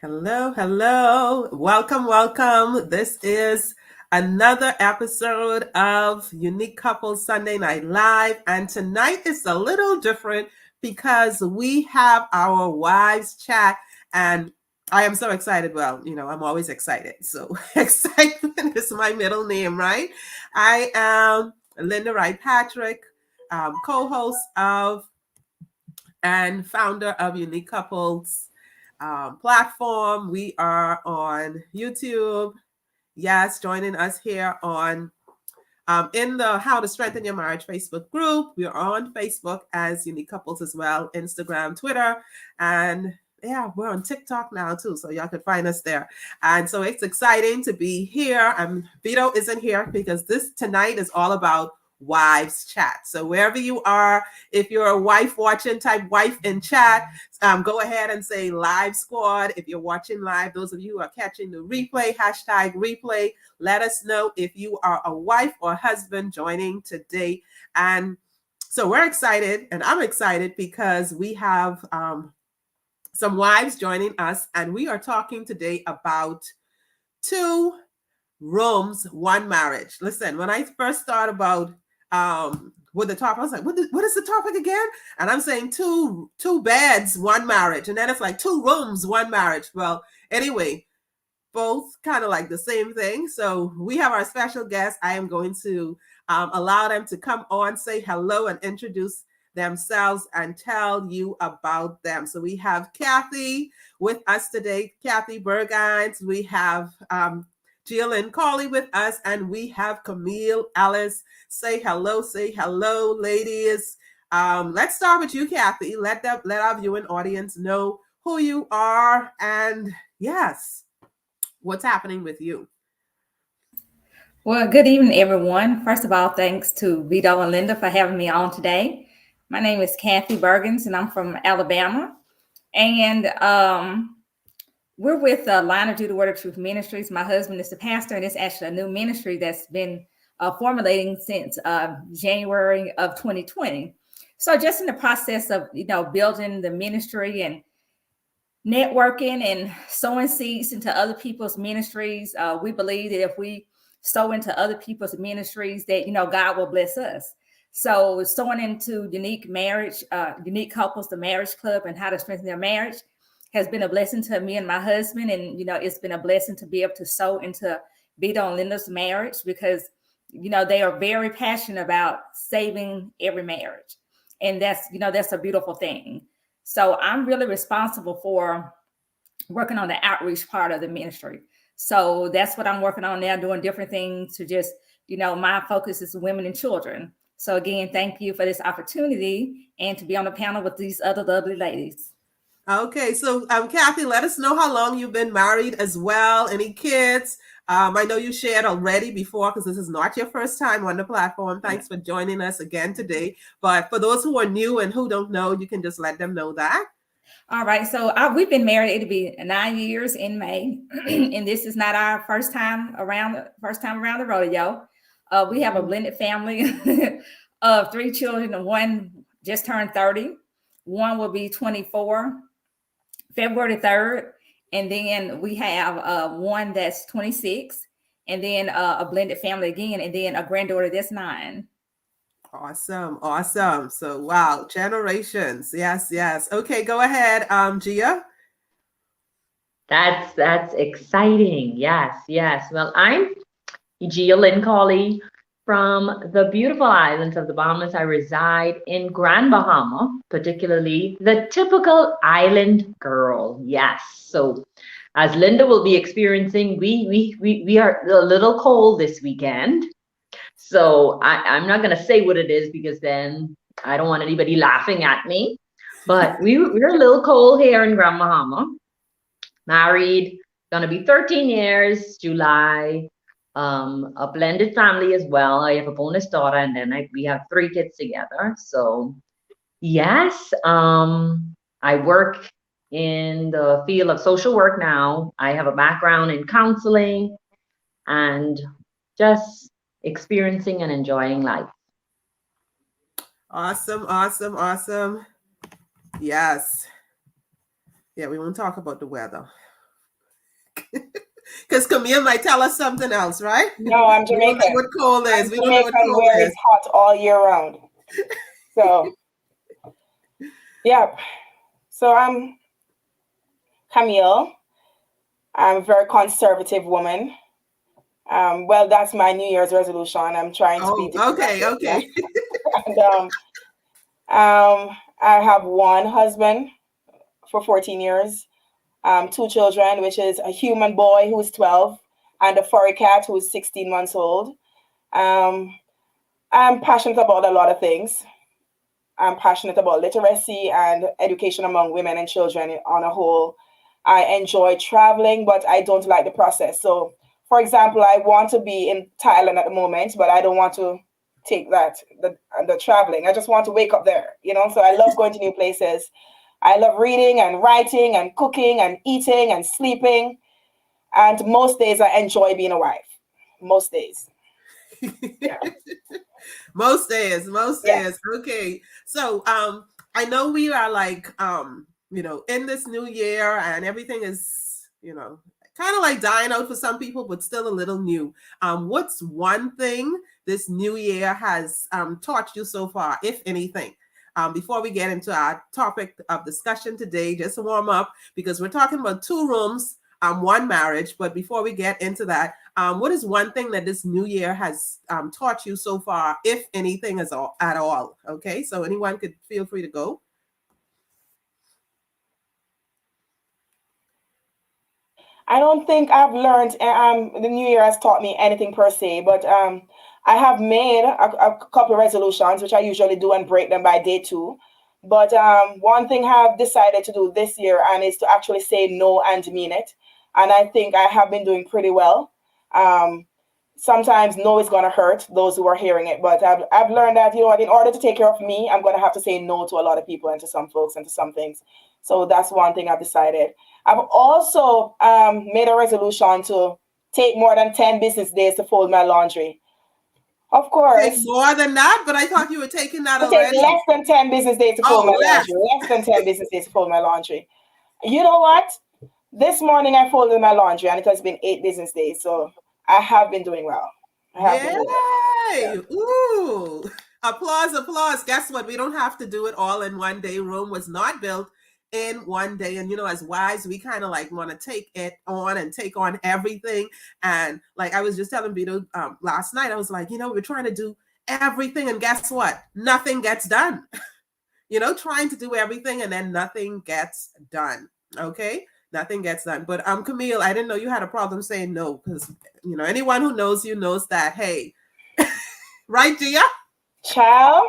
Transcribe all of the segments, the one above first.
Hello, hello. Welcome, welcome. This is another episode of Unique Couples Sunday Night Live. And tonight is a little different because we have our wives chat. And I am so excited. Well, I'm always excited. So excitement is my middle name, right? I am Linda Wright Patrick, co-host of and founder of Unique Couples platform. We are on YouTube. Yes, joining us here on in the How to Strengthen Your Marriage Facebook group. We are on Facebook as Unique Couples as well, Instagram, Twitter, and yeah, we're on TikTok now too, so y'all can find us there. And so it's exciting to be here. Vito isn't here because this tonight is all about wives chat. So wherever you are, if you're a wife watching, type wife in chat. Go ahead and say live squad. If you're watching live, those of you who are catching the replay, hashtag replay, let us know if you are a wife or husband joining today. And so we're excited, and I'm excited because we have some wives joining us, and we are talking today about 2 rooms, 1 marriage. Listen, when I first thought about with the topic, I was like, what is the topic again? And I'm saying two beds, 1 marriage. And then it's like 2 rooms, 1 marriage. Well, anyway, both kind of like the same thing. So we have our special guest. I am going to allow them to come on, say hello, and introduce themselves and tell you about them. So we have Kathy with us today, Kathy Burgines. We have Jill Colley with us, and we have Camille Ellis. Say hello, ladies. Let's start with you, Kathy. Let our viewing audience know who you are, and yes, what's happening with you. Well, good evening, everyone. First of all, thanks to Vito and Linda for having me on today. My name is Kathy Burgins, and I'm from Alabama. And we're with Line of Duty Word of Truth Ministries. My husband is the pastor, and it's actually a new ministry that's been formulating since January of 2020. So just in the process of, building the ministry and networking and sowing seeds into other people's ministries. We believe that if we sow into other people's ministries, that God will bless us. So sowing into Unique Marriage, Unique Couples, the Marriage Club, and how to strengthen their marriage has been a blessing to me and my husband. And it's been a blessing to be able to sow into Vito and Linda's marriage because they are very passionate about saving every marriage, and that's a beautiful thing. So I'm really responsible for working on the outreach part of the ministry. So that's what I'm working on now, doing different things to just, my focus is women and children. So again, thank you for this opportunity and to be on the panel with these other lovely ladies. Okay, so Kathy, let us know how long you've been married as well. Any kids? I know you shared already before because this is not your first time on the platform. Thanks for joining us again today. But for those who are new and who don't know, you can just let them know that. All right, so we've been married. It'll be 9 years in May, and this is not our first time around the rodeo. We have a blended family of 3 children, and one just turned 30. One will be 24 February 3rd, and then we have one that's 26, and then a blended family again, and then a granddaughter that's 9. Awesome. So wow, generations. Yes. Okay, go ahead, Gia. That's exciting. Yes. Well, I'm Gia Lynn Colley from the beautiful islands of the Bahamas. I reside in Grand Bahama, particularly the typical island girl. Yes. So as Linda will be experiencing, we are a little cold this weekend. So I'm not going to say what it is because then I don't want anybody laughing at me. But we're a little cold here in Grand Bahama. Married, going to be 13 years, July. A blended family as well. I have a bonus daughter, and then we have 3 kids together. So yes, I work in the field of social work now. I have a background in counseling and just experiencing and enjoying life. Awesome. Yes. Yeah, we won't talk about the weather Because Camille might tell us something else, right? No, I'm We don't know Jamaican. what cold is. I'm We don't know what Jamaican cold where is. it's hot all year round. So, yeah. So I'm Camille. I'm a very conservative woman. Well, that's my New Year's resolution. I'm trying to be Oh, okay, diplomatic, yeah. okay. And I have one husband for 14 years, 2 children, which is a human boy who's 12 and a furry cat who's 16 months old. I'm passionate about a lot of things. I'm passionate about literacy and education among women and children on a whole. I enjoy traveling, but I don't like the process. So, for example, I want to be in Thailand at the moment, but I don't want to take the traveling. I just want to wake up there, you know? So I love going to new places. I love reading and writing and cooking and eating and sleeping. And most days I enjoy being a wife. Most days. Yeah. Most days. Yeah. Okay. So I know we are like in this new year and everything is, kind of like dying out for some people, but still a little new. What's one thing this new year has taught you so far, if anything? Before we get into our topic of discussion today, just to warm up, because we're talking about 2 rooms, 1 marriage. But before we get into that, what is one thing that this new year has taught you so far, if anything at all? Okay, so anyone could feel free to go. I don't think I've learned, the new year has taught me anything per se, but I have made a couple of resolutions, which I usually do and break them by day 2. But one thing I've decided to do this year and is to actually say no and mean it. And I think I have been doing pretty well. Sometimes no is going to hurt those who are hearing it, but I've learned that, in order to take care of me, I'm going to have to say no to a lot of people and to some folks and to some things. So that's one thing I've decided. I've also made a resolution to take more than 10 business days to fold my laundry. Of course. Take more than that, but I thought you were taking that already. Take less than 10 business days to fold my laundry. Less than 10 business days to fold my laundry. You know what? This morning I folded my laundry and it has been 8 business days. So I have been doing well. Yay! Ooh. Applause. Guess what? We don't have to do it all in one day. Rome was not built in one day. And as wives, we kind of like want to take it on and take on everything. And like I was just telling Vito last night, I was like, we're trying to do everything. And guess what? Nothing gets done. Trying to do everything and then nothing gets done. Okay? Nothing gets done. But Camille, I didn't know you had a problem saying no, because anyone who knows you knows that, hey, right, Gia? Child.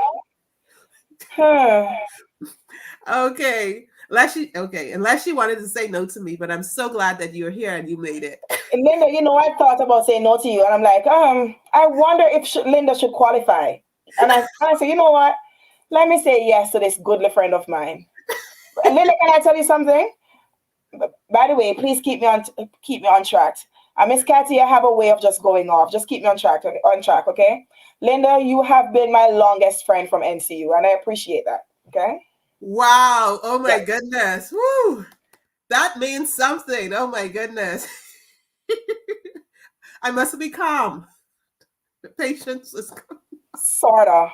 Okay. Unless she wanted to say no to me, but I'm so glad that you're here and you made it. And Linda, I thought about saying no to you, and I'm like, I wonder if Linda should qualify. And I said, you know what? Let me say yes to this goodly friend of mine. Linda, can I tell you something? By the way, please keep me on track. Miss Cathy, I have a way of just going off. Just keep me on track, okay? Linda, you have been my longest friend from NCU, and I appreciate that, okay? Wow. Oh, my goodness. Woo. That means something. Oh, my goodness. I must be calm. The patience is sort of.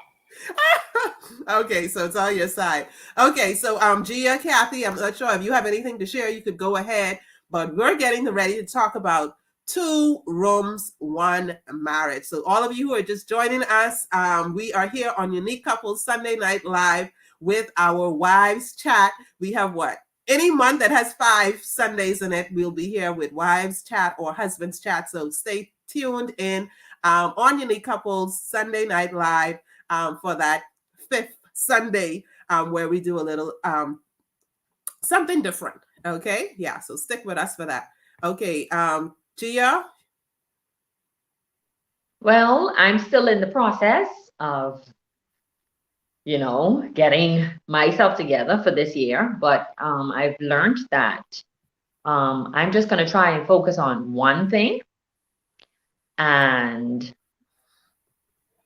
Okay, so it's on your side. Okay, so Gia, Cathy, I'm not sure if you have anything to share. You could go ahead, but we're getting ready to talk about 2 rooms, 1 marriage. So all of you who are just joining us, we are here on Unique Couples Sunday Night Live with our wives chat. We have what? Any month that has 5 Sundays in it, we'll be here with wives chat or husbands chat. So stay tuned in on Unique Couples Sunday Night Live for that 5th Sunday where we do a little something different. Okay. Yeah. So stick with us for that. Okay. Gia? Well, I'm still in the process of, getting myself together for this year, but I've learned that I'm just going to try and focus on one thing, and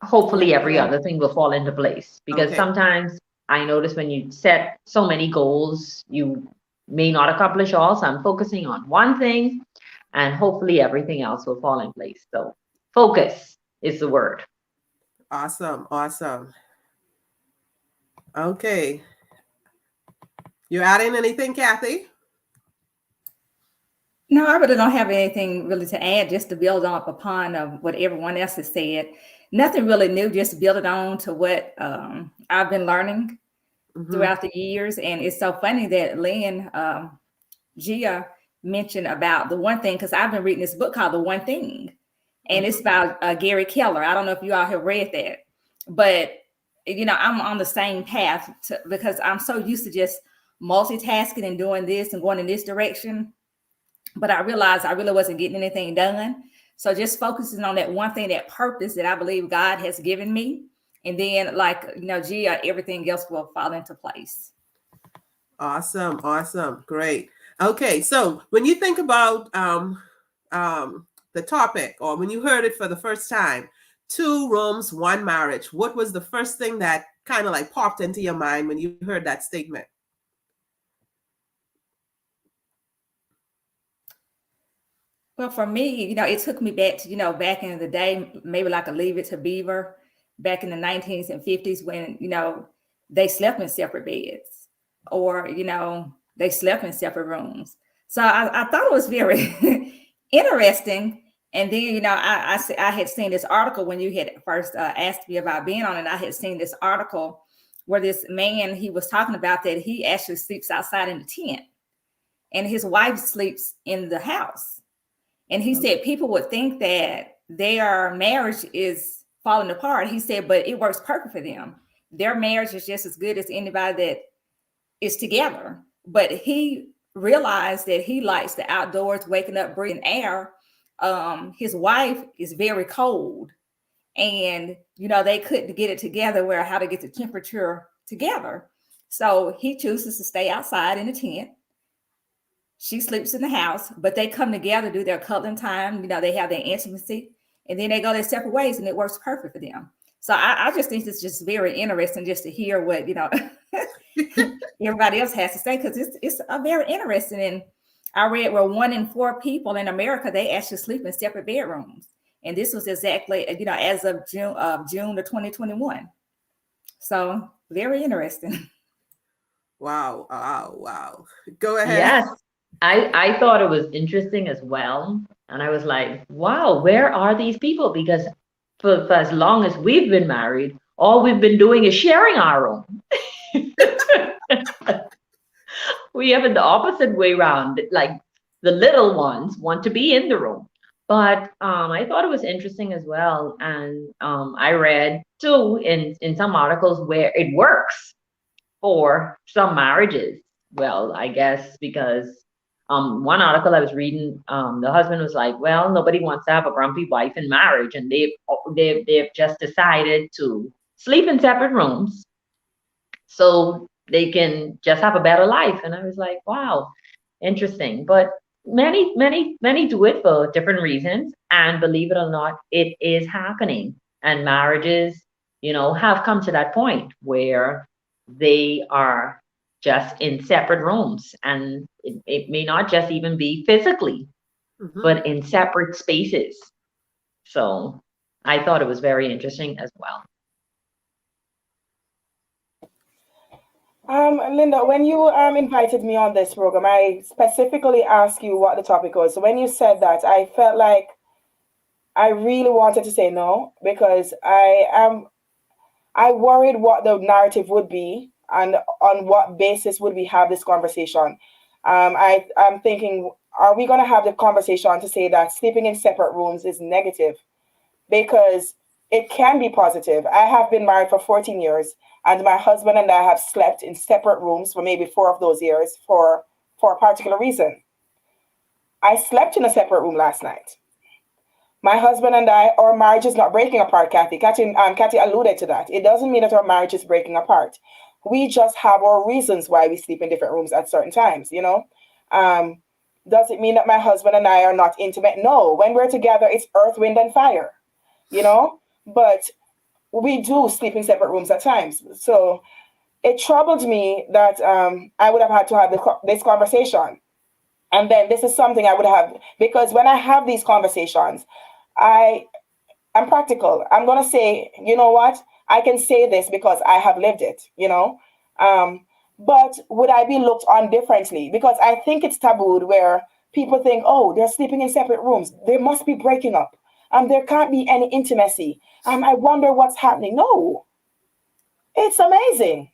hopefully every other thing will fall into place, because sometimes I notice when you set so many goals, you may not accomplish all. So I'm focusing on one thing. and hopefully everything else will fall in place. So focus is the word. Awesome. Awesome. Okay. You adding anything, Kathy? No, I really don't have anything really to add, just to build up upon what everyone else has said. Nothing really new, just build it on to what I've been learning throughout the years. And it's so funny that Lynn, Gia mentioned about the one thing, because I've been reading this book called The One Thing, and it's about Gary Keller. I don't know if you all have read that, but I'm on the same path because I'm so used to just multitasking and doing this and going in this direction. But I realized I really wasn't getting anything done. So just focusing on that one thing, that purpose that I believe God has given me. And then Gia, everything else will fall into place. Awesome. Awesome. Great. Okay. So when you think about the topic, or when you heard it for the first time, 2 rooms, 1 marriage, what was the first thing that kind of like popped into your mind when you heard that statement? Well, for me, it took me back to, back in the day, maybe like a Leave It to Beaver back in the 19s and 50s when, they slept in separate beds, or, they slept in separate rooms. So I thought it was very interesting. And then, I had seen this article when you had first asked me about being on it. I had seen this article where this man, he was talking about that he actually sleeps outside in the tent and his wife sleeps in the house. And he said people would think that their marriage is falling apart. He said, but it works perfect for them. Their marriage is just as good as anybody that is together. But he realized that he likes the outdoors, waking up, breathing air. His wife is very cold. And, they couldn't get it together where how to get the temperature together. So he chooses to stay outside in the tent. She sleeps in the house, but they come together, do their cuddling time. They have their intimacy, and then they go their separate ways, and it works perfect for them. So I just think it's just very interesting just to hear what, everybody else has to say, because it's a very interesting. And I read where 1 in 4 people in America, they actually sleep in separate bedrooms. And this was exactly, as of June of 2021. So very interesting. Wow. Wow. Go ahead. Yes. I thought it was interesting as well. And I was like, wow, where are these people? Because for as long as we've been married, all we've been doing is sharing our room. We have it the opposite way around. Like the little ones want to be in the room. But I thought it was interesting as well. And I read too in some articles where it works for some marriages. Well, I guess because one article I was reading, the husband was like, well, nobody wants to have a grumpy wife in marriage, and they've just decided to sleep in separate rooms so they can just have a better life. And I was like, wow, interesting. But many do it for different reasons, and believe it or not, it is happening. And marriages, have come to that point where they are just in separate rooms, and it may not just even be physically, but in separate spaces. So I thought it was very interesting as well. Linda, when you invited me on this program, I specifically asked you what the topic was. So when you said that, I felt like I really wanted to say no, because I worried what the narrative would be and on what basis would we have this conversation. I'm thinking, are we going to have the conversation to say that sleeping in separate rooms is negative? Because it can be positive. I have been married for 14 years, and my husband and I have slept in separate rooms for maybe 4 of those years for a particular reason. I slept in a separate room last night. My husband and I, our marriage is not breaking apart, Kathy. Kathy alluded to that. It doesn't mean that our marriage is breaking apart. We just have our reasons why we sleep in different rooms at certain times, Does it mean that my husband and I are not intimate? No. When we're together, it's earth, wind, and fire, But we do sleep in separate rooms at times. So it troubled me that I would have had to have this conversation. And then this is something I would have, because when I have these conversations, I'm practical. I'm going to say, you know what? I can say this because I have lived it, But would I be looked on differently? Because I think it's tabooed where people think, oh, they're sleeping in separate rooms. They must be breaking up. There can't be any intimacy. I wonder what's happening. No, it's amazing,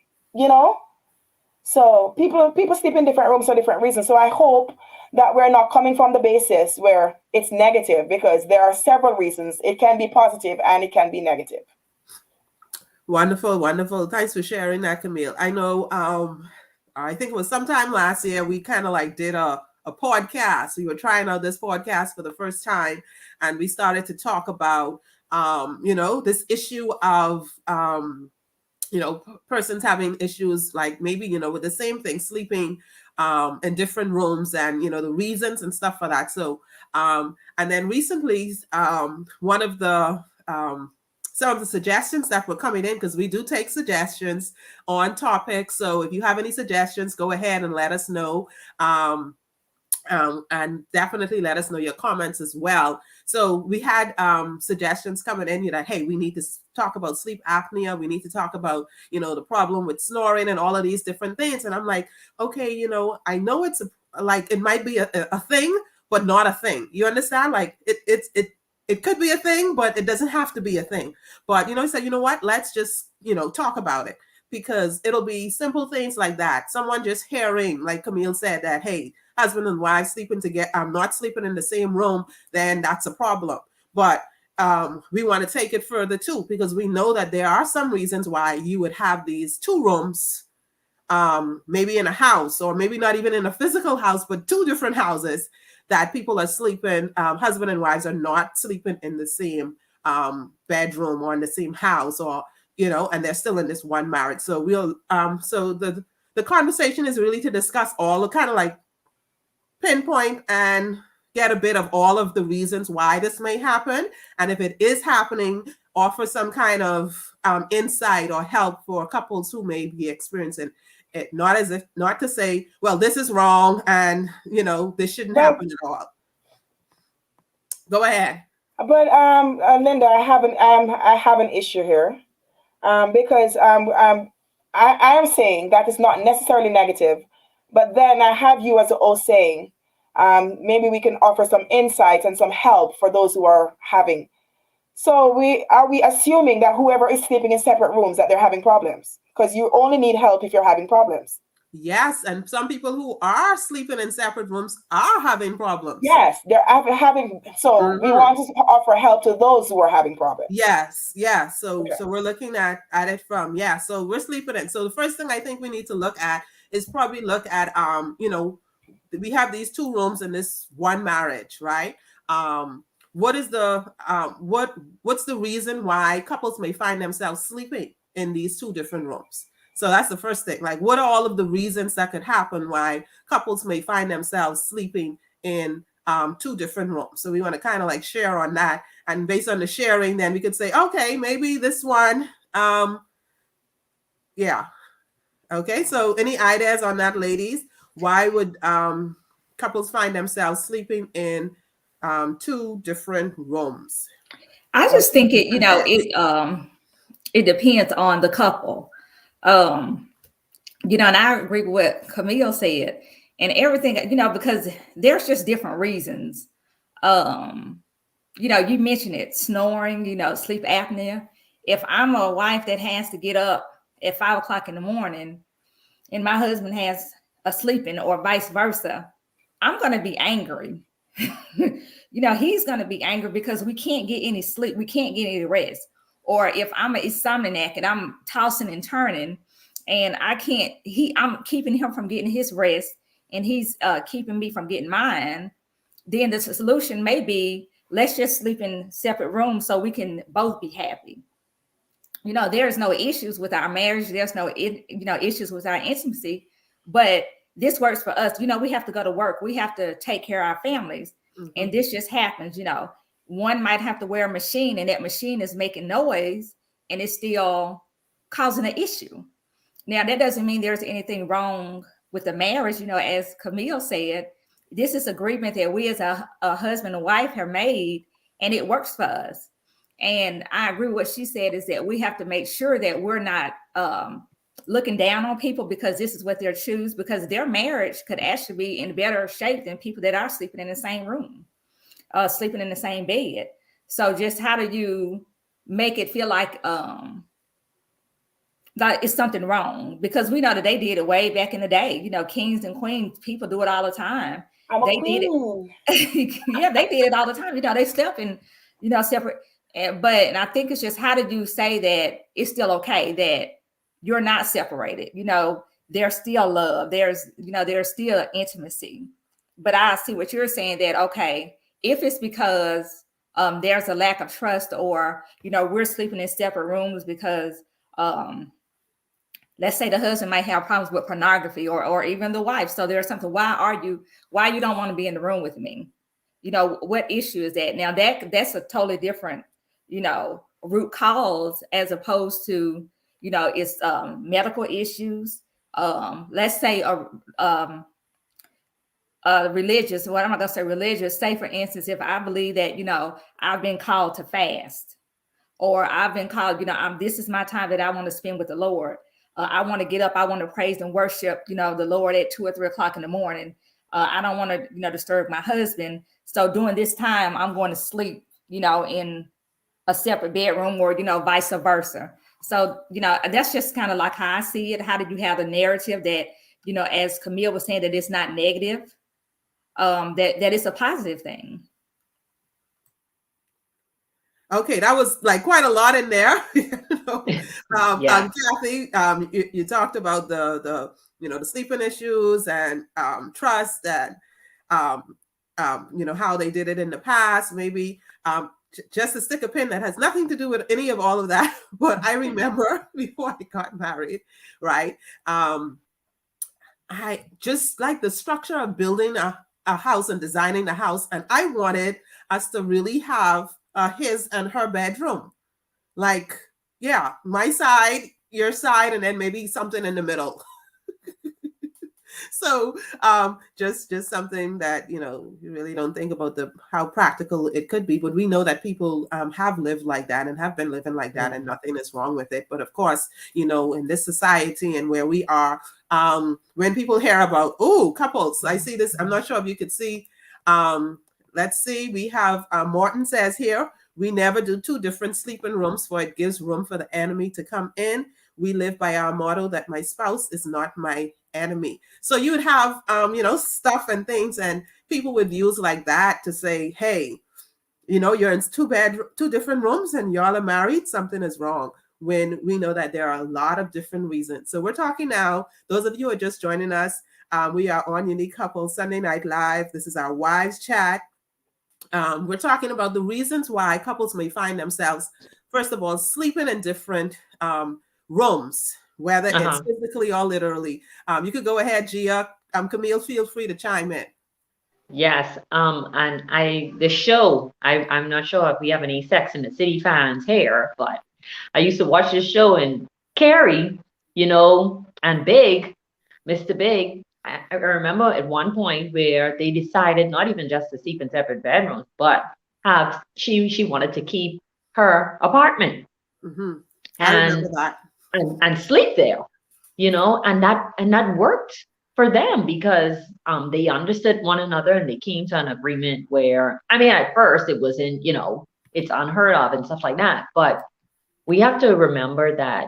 So people sleep in different rooms for different reasons. So I hope that we're not coming from the basis where it's negative, because there are several reasons. It can be positive and it can be negative. Wonderful, wonderful. Thanks for sharing that, Camille. I know, I think it was sometime last year, we kind of like did a podcast. We were trying out this podcast for the first time, and we started to talk about, this issue of, persons having issues like maybe, with the same thing, sleeping in different rooms, and, the reasons and stuff for that. So, and then recently, one of the, some of the suggestions that were coming in, because we do take suggestions on topics. So if you have any suggestions, go ahead and let us know. And definitely let us know your comments as well. So we had suggestions coming in, hey, we need to talk about sleep apnea. We need to talk about, the problem with snoring and all of these different things. And I'm like, okay, I know it's it might be a thing, but not a thing. You understand? Like it could be a thing, but it doesn't have to be a thing. But, so you know what? Let's just, talk about it, because it'll be simple things like that. Someone just hearing, like Camille said, that, hey, husband and wife sleeping together, I'm not sleeping in the same room, then that's a problem. But we want to take it further too, because we know that there are some reasons why you would have these two rooms, maybe in a house, or maybe not even in a physical house, but two different houses that people are sleeping, husband and wives are not sleeping in the same bedroom or in the same house, or, and they're still in this one marriage. So we'll, so the conversation is really to discuss all the kind of like pinpoint and get a bit of all of the reasons why this may happen. And if it is happening, offer some kind of insight or help for couples who may be experiencing it, not to say, well, this is wrong and this shouldn't happen at all. Go ahead. But Linda, I have an issue here, because I am saying that it's not necessarily negative, but then I have you as a saying, maybe we can offer some insights and some help for those who are having. So are we assuming that whoever is sleeping in separate rooms, that they're having problems? Because you only need help if you're having problems. Yes, and some people who are sleeping in separate rooms are having problems. Yes, they're having. So we want to offer help to those who are having problems. Yes, yeah. So we're looking at it from, so we're sleeping in. So the first thing I think we need to look at is probably look at we have these two rooms in this one marriage, right? What is the what's the reason why couples may find themselves sleeping in these two different rooms? So that's the first thing. Like, what are all of the reasons that could happen why couples may find themselves sleeping in two different rooms? So we want to kind of like share on that, and based on the sharing, then we could say, okay, maybe this one, okay. So any ideas on that, ladies? Why would couples find themselves sleeping in two different rooms? I just think it depends on the couple. And I agree with what Camille said and everything, because there's just different reasons. You mentioned it, snoring, sleep apnea. If I'm a wife that has to get up at 5 o'clock in the morning and my husband has a sleeping, or vice versa, I'm going to be angry. He's going to be angry because we can't get any sleep. We can't get any rest. Or if I'm an insomniac and I'm tossing and turning and I'm keeping him from getting his rest and he's keeping me from getting mine, then the solution may be, let's just sleep in separate rooms so we can both be happy. There's no issues with our marriage. There's no, issues with our intimacy, but this works for us. We have to go to work. We have to take care of our families. Mm-hmm. And this just happens, one might have to wear a machine and that machine is making noise and it's still causing an issue. Now, that doesn't mean there's anything wrong with the marriage. As Camille said, this is agreement that we as a husband and wife have made, and it works for us. And I agree with what she said, is that we have to make sure that we're not looking down on people because this is what they choose, because their marriage could actually be in better shape than people that are sleeping in the same room, sleeping in the same bed. So just how do you make it feel like that it's something wrong? Because we know that they did it way back in the day. You know, kings and queens, people do it all the time. I'm a They queen. did it. Yeah, they did it all the time. You know, they slept in, you know, separate. And I think it's just, how did you say that it's still okay that you're not separated? You know, there's still love. There's still intimacy. But I see what you're saying, that, okay, if it's because there's a lack of trust, or, you know, we're sleeping in separate rooms because let's say the husband might have problems with pornography, or even the wife. So there's something, why you don't want to be in the room with me? You know, what issue is that? Now that's a totally different, you know, root cause, as opposed to, you know, it's medical issues. Let's say religious. What am I going to say? Religious. Say, for instance, if I believe that, you know, I've been called to fast, or I've been called, you know, this is my time that I want to spend with the Lord. I want to get up. I want to praise and worship, you know, the Lord at 2 or 3 o'clock in the morning. I don't want to, you know, disturb my husband. So during this time, I'm going to sleep, you know, in a separate bedroom, or, you know, vice versa. So, you know, that's just kind of like how I see it. How did you have the narrative that, you know, as Camille was saying, that it's not negative, that it's a positive thing? Okay, that was like quite a lot in there. Yeah. Kathy, you talked about the you know, the sleeping issues, and trust, and you know, how they did it in the past. Maybe just to stick a pin, that has nothing to do with any of all of that. But I remember before I got married, right? I just like the structure of building a house and designing the house, and I wanted us to really have his and her bedroom, like, yeah, my side, your side, and then maybe something in the middle. So just something that, you know, you really don't think about how practical it could be, but we know that people have lived like that and have been living like that, and nothing is wrong with it. But of course, you know, in this society and where we are, when people hear about, couples, I see this, I'm not sure if you could see, let's see, we have Morton says here, we never do 2 different sleeping rooms, for it gives room for the enemy to come in. We live by our motto that my spouse is not my enemy. So you would have, you know, stuff and things, and people would use like that to say, hey, you know, you're in 2 different rooms and y'all are married, something is wrong, when we know that there are a lot of different reasons. So we're talking now, those of you who are just joining us, we are on Unique Couples Sunday Night Live. This is our wives chat. We're talking about the reasons why couples may find themselves, first of all, sleeping in different rooms, whether it's physically or literally. You could go ahead, Gia. Camille, feel free to chime in. Yes. And the show, I'm not sure if we have any Sex and the City fans here, but I used to watch this show, and Carrie, you know, and Mr. Big, I remember at one point where they decided not even just to sleep in separate bedrooms, but she wanted to keep her apartment. Mm-hmm. I remember that. And sleep there, you know, and that worked for them, because they understood one another, and they came to an agreement where, I mean, at first it wasn't, you know, it's unheard of and stuff like that, but we have to remember that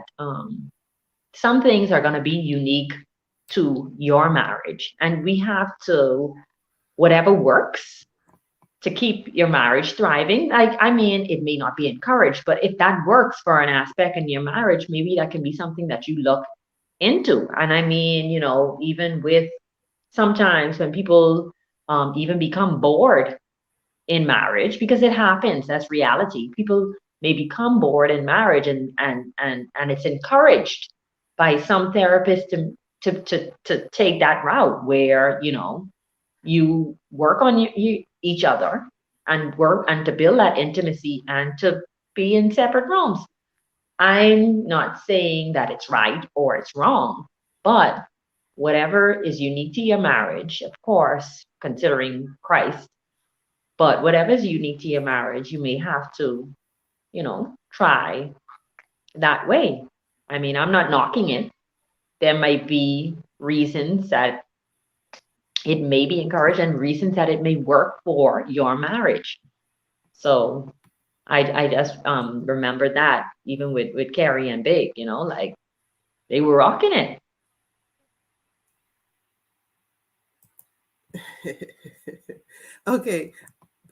some things are going to be unique to your marriage, and we have to, whatever works to keep your marriage thriving. Like, I mean, it may not be encouraged, but if that works for an aspect in your marriage, maybe that can be something that you look into. And I mean, you know, even with sometimes when people even become bored in marriage, because it happens, that's reality. People may become bored in marriage, and it's encouraged by some therapists to take that route where, you know, you work on each other and work and to build that intimacy and to be in separate rooms. I'm not saying that it's right or it's wrong, but whatever is unique to your marriage, of course, considering Christ. But whatever is unique to your marriage, you may have to, try that way. I mean, I'm not knocking it. There might be reasons that it may be encouraged and reasons that it may work for your marriage. So I just remember that even with Carrie and Big, like they were rocking it. Okay.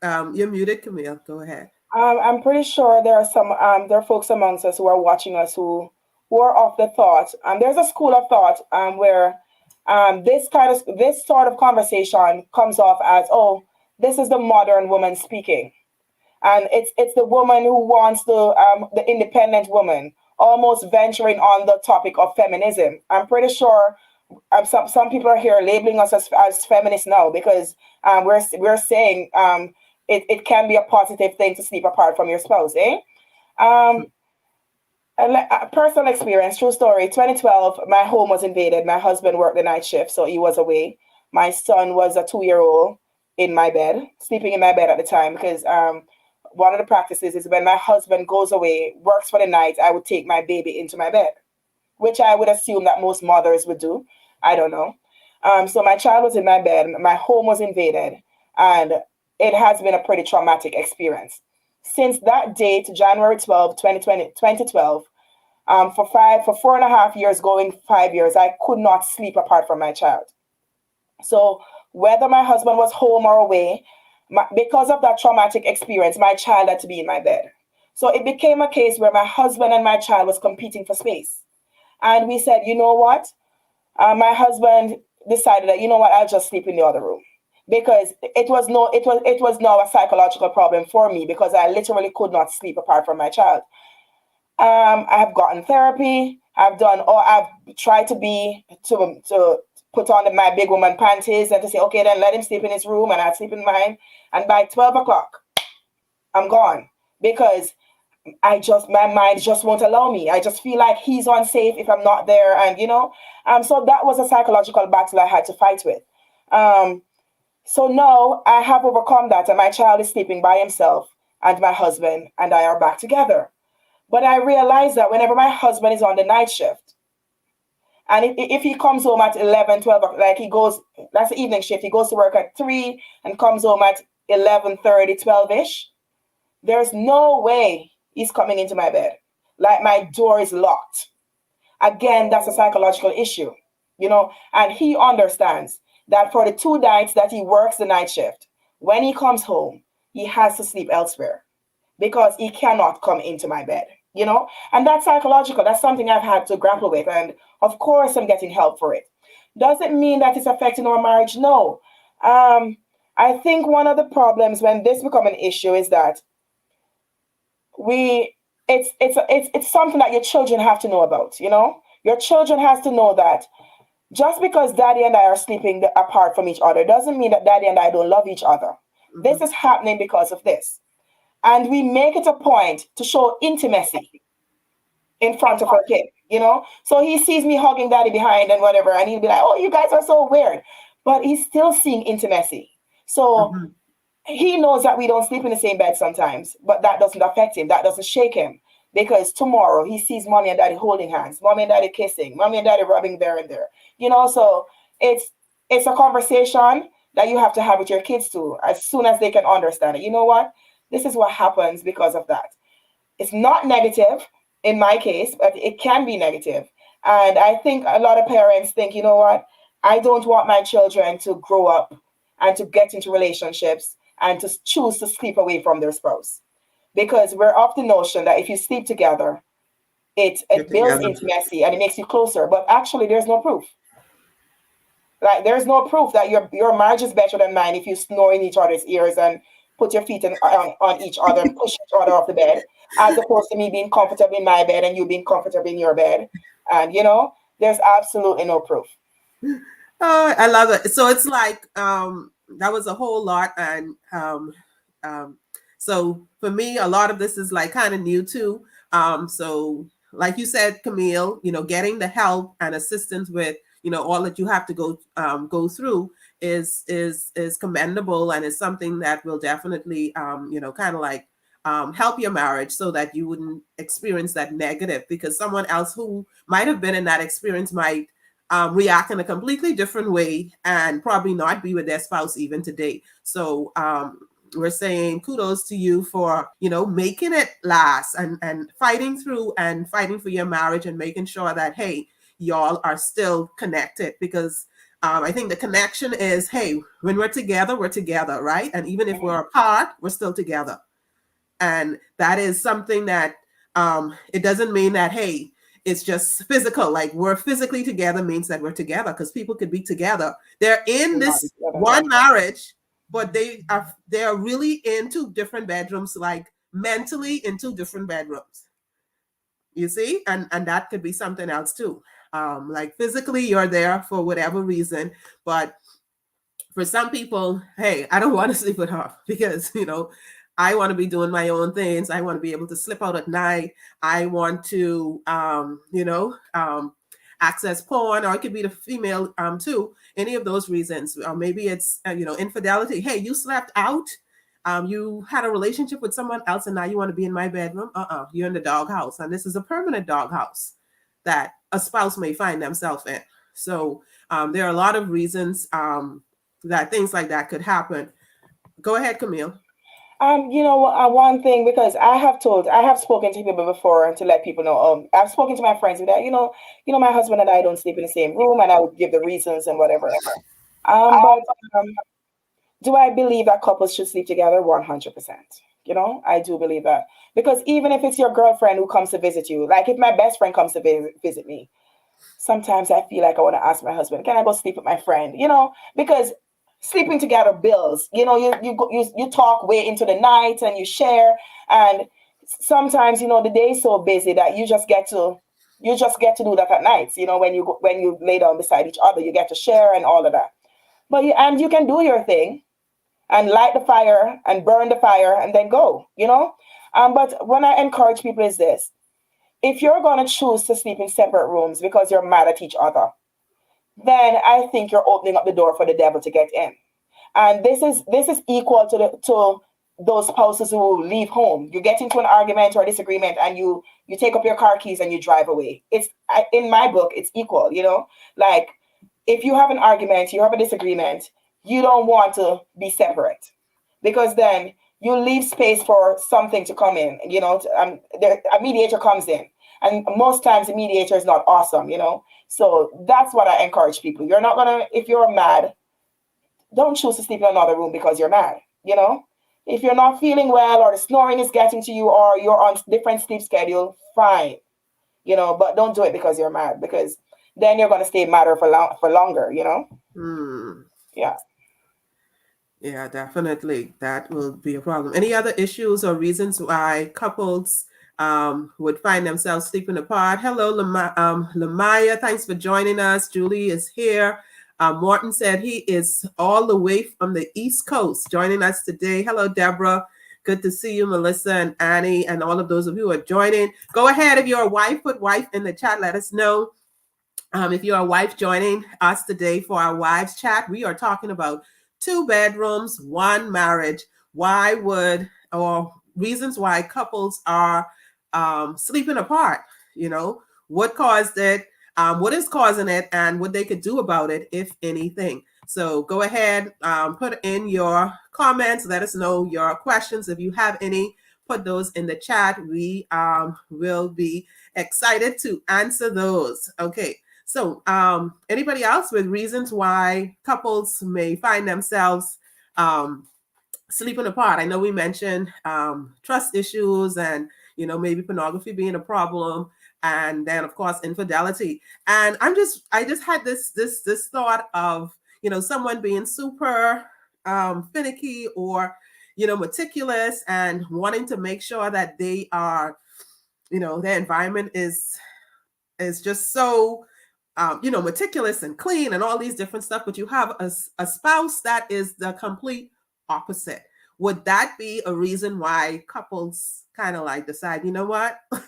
You're muted, Camille. Go ahead. I'm pretty sure there are folks amongst us who are watching us who are of the thought. There's a school of thought where this sort of conversation comes off as, oh, this is the modern woman speaking, and it's the woman who wants the independent woman, almost venturing on the topic of feminism. I'm pretty sure some people are here labeling us as feminists now because we're saying it can be a positive thing to sleep apart from your spouse, eh? A personal experience, true story. 2012, my home was invaded. My husband worked the night shift, so he was away. My son was a 2-year-old in my bed, sleeping in my bed at the time, because one of the practices is when my husband goes away, works for the night, I would take my baby into my bed, which I would assume that most mothers would do. I don't know. So my child was in my bed, my home was invaded, and it has been a pretty traumatic experience. Since that date, January 12, 2012, for 4.5 years, going 5 years, I could not sleep apart from my child. So whether my husband was home or away, because of that traumatic experience, my child had to be in my bed. So it became a case where my husband and my child was competing for space. And we said, you know what? My husband decided that, you know what, I'll just sleep in the other room. Because it was now a psychological problem for me because I literally could not sleep apart from my child. I have gotten therapy. I've tried to put on my big woman panties and to say, okay, then let him sleep in his room and I'll sleep in mine. And by 12 o'clock, I'm gone because my mind just won't allow me. I just feel like he's unsafe if I'm not there. And, so that was a psychological battle I had to fight with. So now I have overcome that and my child is sleeping by himself and my husband and I are back together. But I realize that whenever my husband is on the night shift, and if he comes home at 11, 12, like that's the evening shift, he goes to work at 3 and comes home at 11:30, 12-ish, there's no way he's coming into my bed. Like my door is locked. Again, that's a psychological issue, and he understands that for the 2 nights that he works the night shift, when he comes home, he has to sleep elsewhere because he cannot come into my bed, and that's psychological. That's something I've had to grapple with. And of course, I'm getting help for it. Does it mean that it's affecting our marriage? No. I think one of the problems when this becomes an issue is that it's something that your children have to know about, Your children has to know that just because daddy and I are sleeping apart from each other doesn't mean that daddy and I don't love each other. Mm-hmm. This is happening because of this. And we make it a point to show intimacy in front of our kid, So he sees me hugging daddy behind and whatever, and he'll be like, oh, you guys are so weird. But he's still seeing intimacy. So he knows that we don't sleep in the same bed sometimes, but that doesn't affect him. That doesn't shake him. Because tomorrow he sees mommy and daddy holding hands, mommy and daddy kissing, mommy and daddy rubbing there and there. So it's a conversation that you have to have with your kids too, as soon as they can understand it. You know what? This is what happens because of that. It's not negative in my case, but it can be negative. And I think a lot of parents think, you know what? I don't want my children to grow up and to get into relationships and to choose to sleep away from their spouse. Because we're of the notion that if you sleep together, it builds intimacy and it makes you closer. But actually, there's no proof. Like, there's no proof that your marriage is better than mine if you snore in each other's ears and put your feet on each other and push each other off the bed, as opposed to me being comfortable in my bed and you being comfortable in your bed. And, there's absolutely no proof. Oh, I love it. So it's like, that was a whole lot. And so for me, a lot of this is like kind of new too. So like you said, Camille, getting the help and assistance with, all that you have to go through is commendable, and is something that will definitely kind of like help your marriage, so that you wouldn't experience that negative, because someone else who might have been in that experience might react in a completely different way and probably not be with their spouse even today. So we're saying kudos to you for, making it last, and fighting through and fighting for your marriage, and making sure that, hey, y'all are still connected, because I think the connection is, hey, when we're together, right? And even if we're apart, we're still together. And that is something that it doesn't mean that, hey, it's just physical. Like, we're physically together means that we're together, because people could be together. They're in this one marriage, but they are really in two different bedrooms, like mentally in two different bedrooms. You see? And that could be something else too. Like, physically you're there for whatever reason, but for some people, hey, I don't want to sleep with her because, I want to be doing my own things. I want to be able to slip out at night. I want to, access porn, or it could be the female too. Any of those reasons. Maybe it's, infidelity. Hey, you slept out. You had a relationship with someone else, and now you want to be in my bedroom. You're in the doghouse, and this is a permanent doghouse that a spouse may find themselves in. So there are a lot of reasons that things like that could happen. Go ahead, Camille. One thing, because I have spoken to people before to let people know. I've spoken to my friends that, my husband and I don't sleep in the same room, and I would give the reasons and whatever. But do I believe that couples should sleep together? 100%. I do believe that, because even if it's your girlfriend who comes to visit you, like if my best friend comes to visit me, sometimes I feel like I want to ask my husband, can I go sleep with my friend? Because sleeping together builds, you talk way into the night and you share. And sometimes, the day is so busy that you just get to do that at night. When you lay down beside each other, you get to share and all of that. But you can do your thing and light the fire and burn the fire and then go, But when I encourage people is this: if you're going to choose to sleep in separate rooms because you're mad at each other, then I think you're opening up the door for the devil to get in. And this is equal to those spouses who leave home. You get into an argument or a disagreement, and you take up your car keys and you drive away. In my book, it's equal. Like, if you have an argument, you have a disagreement, you don't want to be separate, because then you leave space for something to come in. A mediator comes in, and most times the mediator is not awesome. So that's what I encourage people. You're not gonna, if you're mad, don't choose to sleep in another room because you're mad. If you're not feeling well, or the snoring is getting to you, or you're on different sleep schedule, fine. But don't do it because you're mad, because then you're gonna stay madder for longer. Yeah. Yeah, definitely. That will be a problem. Any other issues or reasons why couples would find themselves sleeping apart? Hello, Lamaya. Thanks for joining us. Julie is here. Morton said he is all the way from the East Coast joining us today. Hello, Deborah. Good to see you, Melissa and Annie, and all of those of you who are joining. Go ahead. If you're a wife, put wife in the chat. Let us know. If you're a wife joining us today for our wives chat, we are talking about 2 bedrooms, 1 marriage. Reasons why couples are sleeping apart. What caused it, what is causing it, and what they could do about it, if anything. So go ahead, put in your comments. Let us know your questions. If you have any, put those in the chat. We will be excited to answer those. Okay. So anybody else with reasons why couples may find themselves sleeping apart? I know we mentioned trust issues, and maybe pornography being a problem, and then of course infidelity. And I just had this thought of someone being super finicky, or meticulous, and wanting to make sure that they are their environment is just so meticulous and clean and all these different stuff, but you have a spouse that is the complete opposite. Would that be a reason why couples kind of like decide,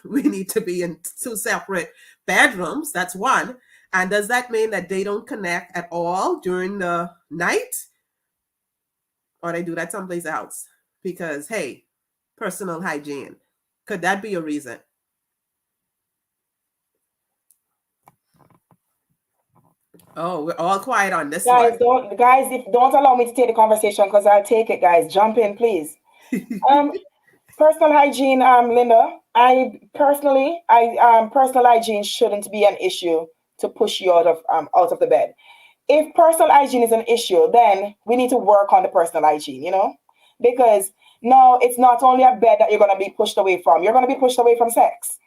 we need to be in 2 separate bedrooms? That's one. And does that mean that they don't connect at all during the night? Or they do that someplace else? Because, hey, personal hygiene. Could that be a reason? Oh, we're all quiet on this Guys, one. don't allow me to take the conversation because I'll take it, guys. Jump in, please. Personal hygiene, Linda. Personal hygiene shouldn't be an issue to push you out of the bed. If personal hygiene is an issue, then we need to work on the personal hygiene, because no, it's not only a bed that you're going to be pushed away from. You're going to be pushed away from sex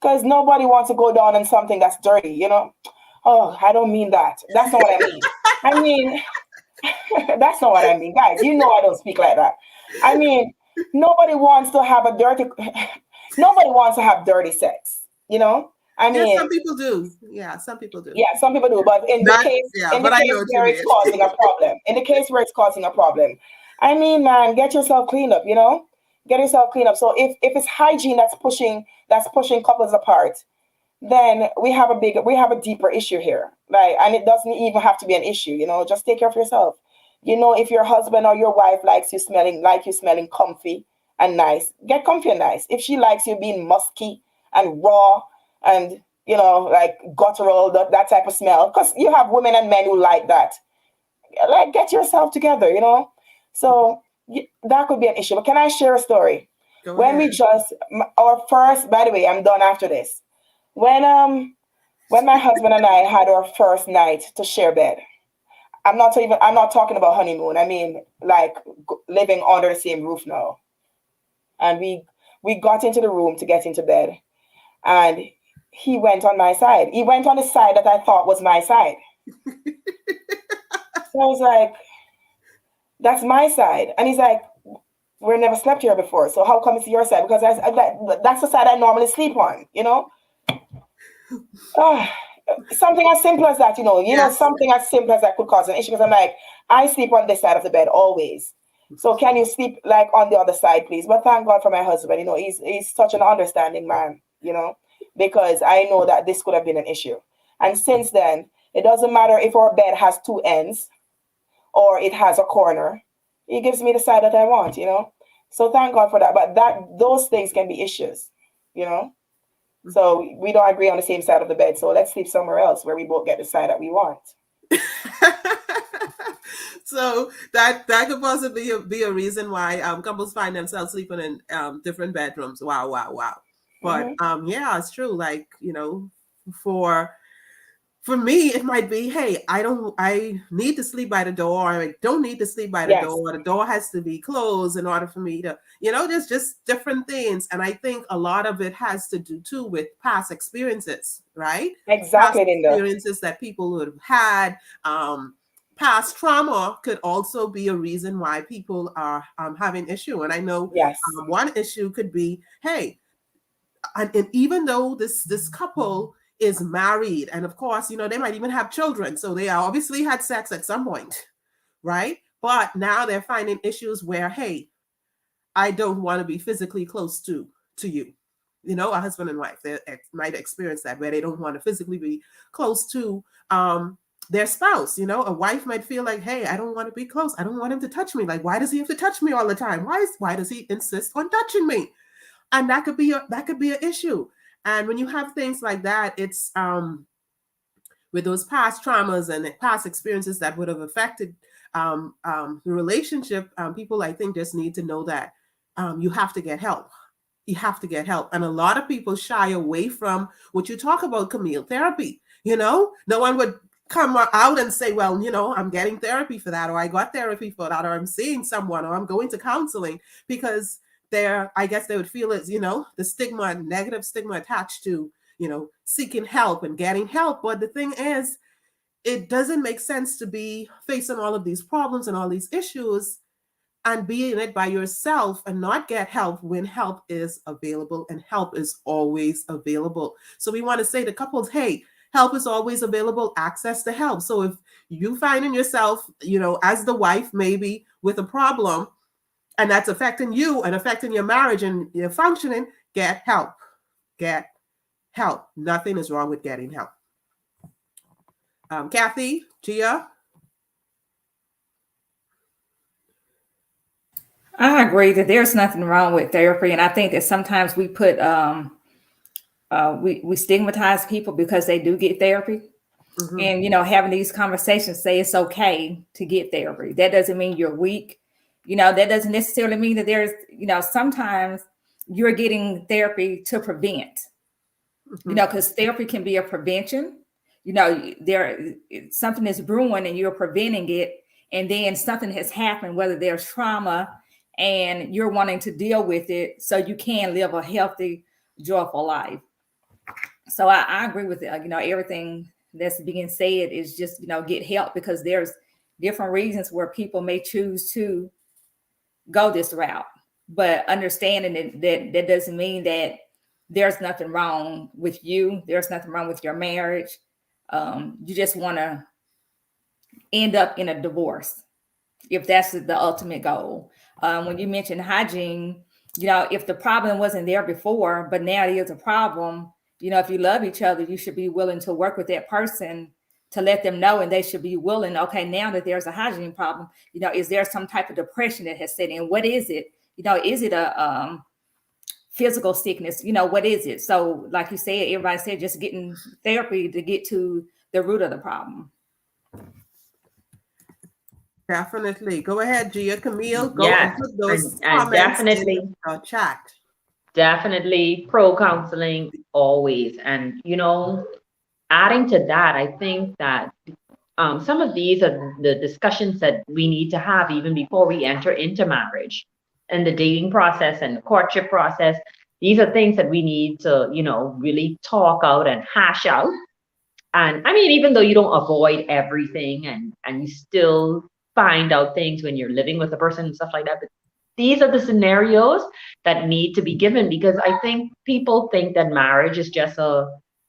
because nobody wants to go down in something that's dirty, Oh, I don't mean that. That's not what I mean. I mean, that's not what I mean, guys. I don't speak like that. I mean, nobody wants to have dirty sex, I mean, yeah, some people do. Yeah, some people do. Yeah, some people do. But in the case where it's causing a problem, I mean, man, get yourself cleaned up, Get yourself cleaned up. So if it's hygiene that's pushing couples apart, then we have a deeper issue here. And it doesn't even have to be an issue, just take care of yourself. If your husband or your wife likes you smelling comfy and nice, get comfy and nice. If she likes you being musky and raw and like guttural, that type of smell, because you have women and men who like that, get yourself together, So that could be an issue. But can I share a story? Go ahead. By the way, I'm done after this. When my husband and I had our first night to share bed, I'm not talking about honeymoon. I mean, like living under the same roof now. And we got into the room to get into bed, and he went on my side. He went on the side that I thought was my side. So I was like, that's my side. And he's like, we've never slept here before, so how come it's your side? Because that's the side I normally sleep on, Something as simple as that, Yes. Something as simple as that could cause an issue. Because I'm like, I sleep on this side of the bed always. So can you sleep like on the other side, please? But thank God for my husband. He's such an understanding man, because I know that this could have been an issue. And since then, it doesn't matter if our bed has two ends or it has a corner. He gives me the side that I want, So thank God for that. But those things can be issues, So we don't agree on the same side of the bed. So let's sleep somewhere else where we both get the side that we want. So that could possibly be a reason why couples find themselves sleeping in different bedrooms. Wow. But yeah, it's true. Like, for me, it might be, hey, I need to sleep by the door, or I don't need to sleep by the door. The door has to be closed in order for me to, there's just different things. And I think a lot of it has to do too with past experiences, right? Exactly, Past experiences that people would have had. Past trauma could also be a reason why people are having issue. And I know one issue could be, hey, and even though this couple is married, and of course, they might even have children, so they obviously had sex at some point, right? But now they're finding issues where, hey, I don't want to be physically close to you. A husband and wife, they might experience that, where they don't want to physically be close to their spouse. A wife might feel like, hey, I don't want to be close. I don't want him to touch me. Like, why does he have to touch me all the time? Why does he insist on touching me? And that could be an issue. And when you have things like that, it's with those past traumas and past experiences that would have affected the relationship, people, I think, just need to know that you have to get help. You have to get help. And a lot of people shy away from what you talk about, Camille, therapy. No one would come out and say, well, I'm getting therapy for that, or I got therapy for that, or I'm seeing someone, or I'm going to counseling, because I guess they would feel it's, the negative stigma attached to, seeking help and getting help. But the thing is, it doesn't make sense to be facing all of these problems and all these issues and be in it by yourself and not get help when help is available, and help is always available. So we want to say to couples, hey, help is always available, access to help. So if you finding yourself, as the wife, maybe with a problem, and that's affecting you and affecting your marriage and your functioning, get help. Get help. Nothing is wrong with getting help. Kathy, Gia? I agree that there's nothing wrong with therapy, and I think that sometimes we put we stigmatize people because they do get therapy. Mhm. And having these conversations, say it's okay to get therapy. That doesn't mean you're weak. That doesn't necessarily mean that there's sometimes you're getting therapy to prevent. Mhm. Because therapy can be a prevention. There something is brewing and you're preventing it, and then something has happened, whether there's trauma, and you're wanting to deal with it so you can live a healthy, joyful life. So I agree with everything that's being said is just get help, because there's different reasons where people may choose to go this route, but understanding that doesn't mean that there's nothing wrong with you. There's nothing wrong with your marriage. You just want to end up in a divorce if that's the ultimate goal. When you mentioned hygiene, if the problem wasn't there before, but now it is a problem, if you love each other, you should be willing to work with that person to let them know, and they should be willing, okay, now that there's a hygiene problem, is there some type of depression that has set in? What is it? Is it a physical sickness? What is it? So like you said, everybody said, just getting therapy to get to the root of the problem. Definitely. Go ahead, Gia. Camille, go Yes, and put those and comments definitely. in the chat. Definitely pro counseling always. And, adding to that, I think that some of these are the discussions that we need to have even before we enter into marriage, and the dating process and the courtship process. These are things that we need to, really talk out and hash out. And I mean, even though you don't avoid everything, and you still find out things when you're living with a person and stuff like that, but these are the scenarios that need to be given, because I think people think that marriage is just a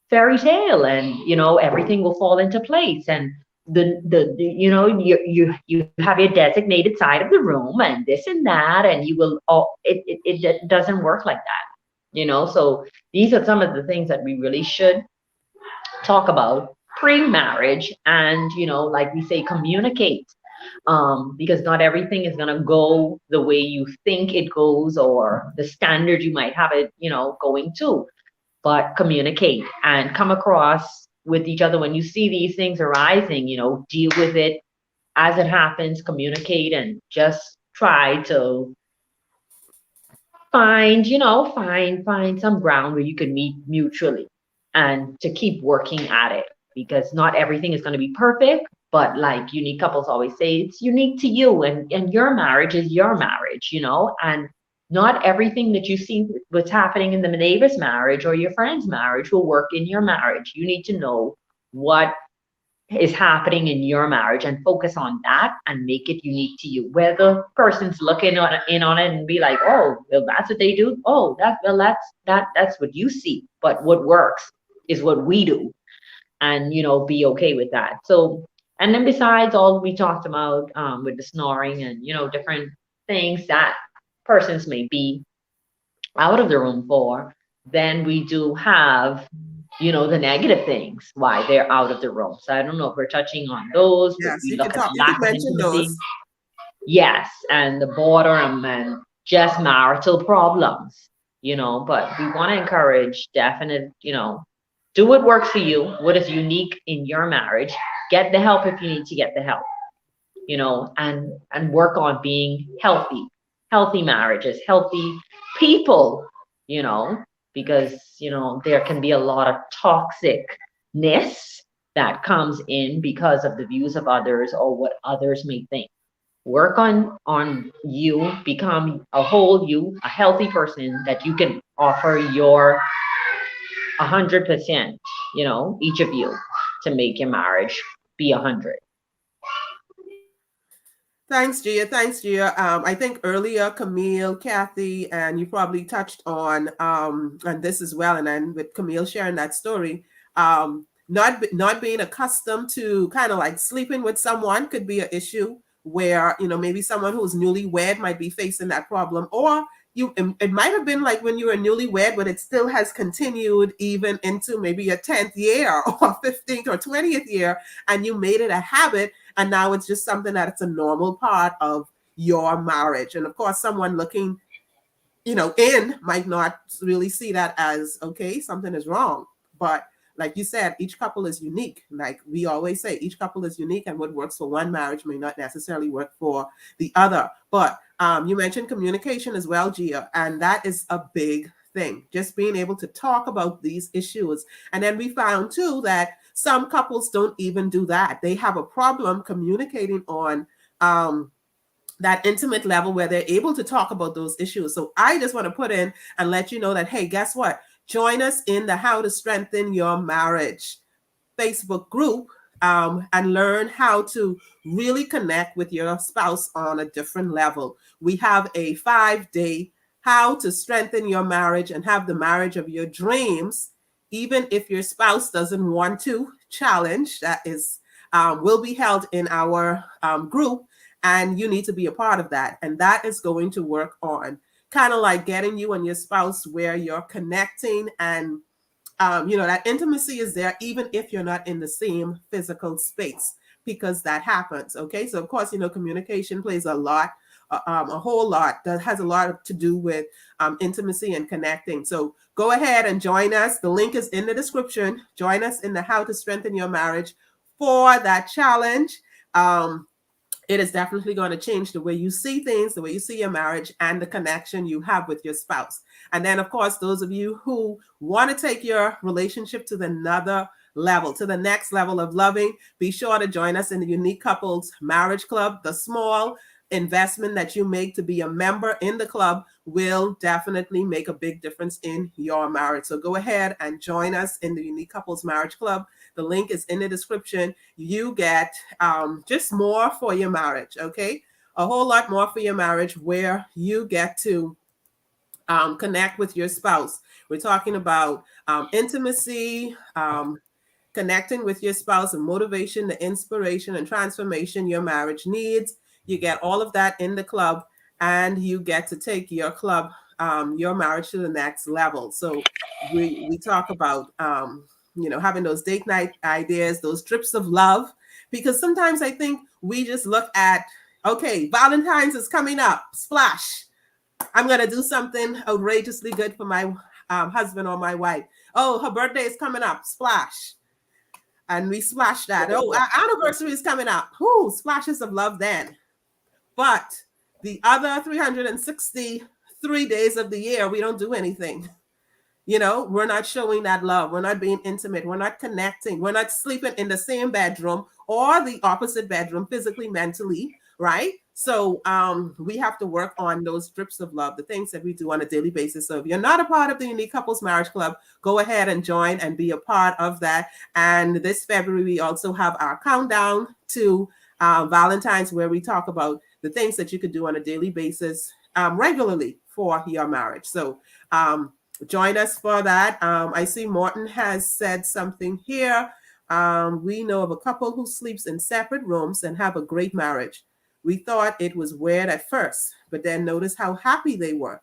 fairy tale, and everything will fall into place, and you have your designated side of the room and this and that, and you will it doesn't work like that. So these are some of the things that we really should talk about pre-marriage, and like we say, communicate, because not everything is going to go the way you think it goes, or the standard you might have it going to. But communicate and come across with each other when you see these things arising. Deal with it as it happens, communicate, and just try to find some ground where you can meet mutually, and to keep working at it, because not everything is going to be perfect. But like unique couples always say, it's unique to you, and your marriage is your marriage, and not everything that you see what's happening in the neighbor's marriage or your friend's marriage will work in your marriage. You need to know what is happening in your marriage and focus on that and make it unique to you. Where the person's looking in on it and be like, oh, well, that's what they do. Oh, that's what you see. But what works is what we do, and be okay with that. So, and then besides all we talked about with the snoring and different things that persons may be out of the room for, then we do have the negative things why they're out of the room. So I don't know if we're touching on those, but Yes, we you look can at talk. You lack can of mention intimacy. those. Yes, and the boredom and just marital problems, but we want to encourage definite, do what works for you, what is unique in your marriage. Get the help if you need to get the help, and work on being healthy marriages, healthy people, because there can be a lot of toxicness that comes in because of the views of others or what others may think. Work on you, become a whole you, a healthy person that you can offer your 100%, each of you, to make your marriage be 100. Thanks, Gia. Thanks, Gia. I think earlier, Camille, Kathy, and you probably touched on and this as well. And then with Camille sharing that story, not being accustomed to kind of like sleeping with someone could be an issue where maybe someone who's newlywed might be facing that problem, or it might have been like when you were newlywed, but it still has continued even into maybe your 10th year or 15th or 20th year, and you made it a habit, and now it's just something that's a normal part of your marriage. And of course, someone looking, in might not really see that as, okay, something is wrong. But like you said, each couple is unique. Like we always say, each couple is unique, and what works for one marriage may not necessarily work for the other. But you mentioned communication as well, Gia, and that is a big thing. Just being able to talk about these issues. And then we found too that some couples don't even do that. They have a problem communicating on that intimate level where they're able to talk about those issues. So I just want to put in and let you know that, hey, guess what? Join us in the How to Strengthen Your Marriage Facebook group and learn how to really connect with your spouse on a different level. We have a 5-day How to Strengthen Your Marriage and have the marriage of your dreams, even if your spouse doesn't want to challenge. That is will be held in our group, and you need to be a part of that. And that is going to work on kind of like getting you and your spouse where you're connecting, and that intimacy is there even if you're not in the same physical space, because that happens. Okay, so of course, communication plays a whole lot, that has a lot to do with intimacy and connecting. So go ahead and join us. The link is in the description. Join us in the How to Strengthen Your Marriage for that challenge. It is definitely going to change the way you see things, the way you see your marriage, and the connection you have with your spouse. And then, of course, those of you who want to take your relationship to the next level of loving, be sure to join us in the Unique Couples Marriage Club. The small investment that you make to be a member in the club will definitely make a big difference in your marriage. So go ahead and join us in the Unique Couples Marriage Club. The link is in the description. You get just more for your marriage, okay? A whole lot more for your marriage, where you get to connect with your spouse. We're talking about intimacy, connecting with your spouse, and motivation, the inspiration and transformation your marriage needs. You get all of that in the club, and you get to take your club, your marriage to the next level. So we talk about having those date night ideas, those trips of love, because sometimes I think we just look at, okay, Valentine's is coming up, splash. I'm going to do something outrageously good for my husband or my wife. Oh, her birthday is coming up, splash. And we splash that. Oh, our anniversary is coming up. Whoo, splashes of love then. But the other 363 days of the year, we don't do anything. We're not showing that love. We're not being intimate. We're not connecting. We're not sleeping in the same bedroom or the opposite bedroom, physically, mentally, right? So we have to work on those strips of love, the things that we do on a daily basis. So if you're not a part of the Unique Couples Marriage Club, go ahead and join and be a part of that. And this February, we also have our countdown to Valentine's, where we talk about the things that you could do on a daily basis regularly for your marriage. So join us for that. I see Morton has said something here. We know of a couple who sleeps in separate rooms and have a great marriage. We thought it was weird at first, but then notice how happy they were.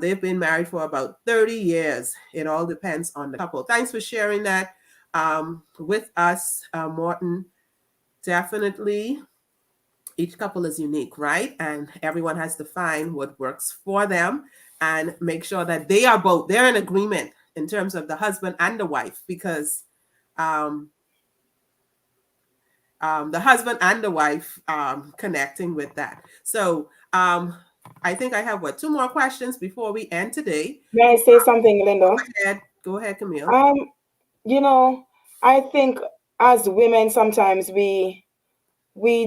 They've been married for about 30 years. It all depends on the couple. Thanks for sharing that with us, Morton. Definitely, each couple is unique, right? And everyone has to find what works for them and make sure that they're in agreement in terms of the husband and the wife, because the husband and the wife connecting with that. So I think I have 2 more questions before we end today. May I say something, Linda? Go ahead, Camille. I think as women, sometimes we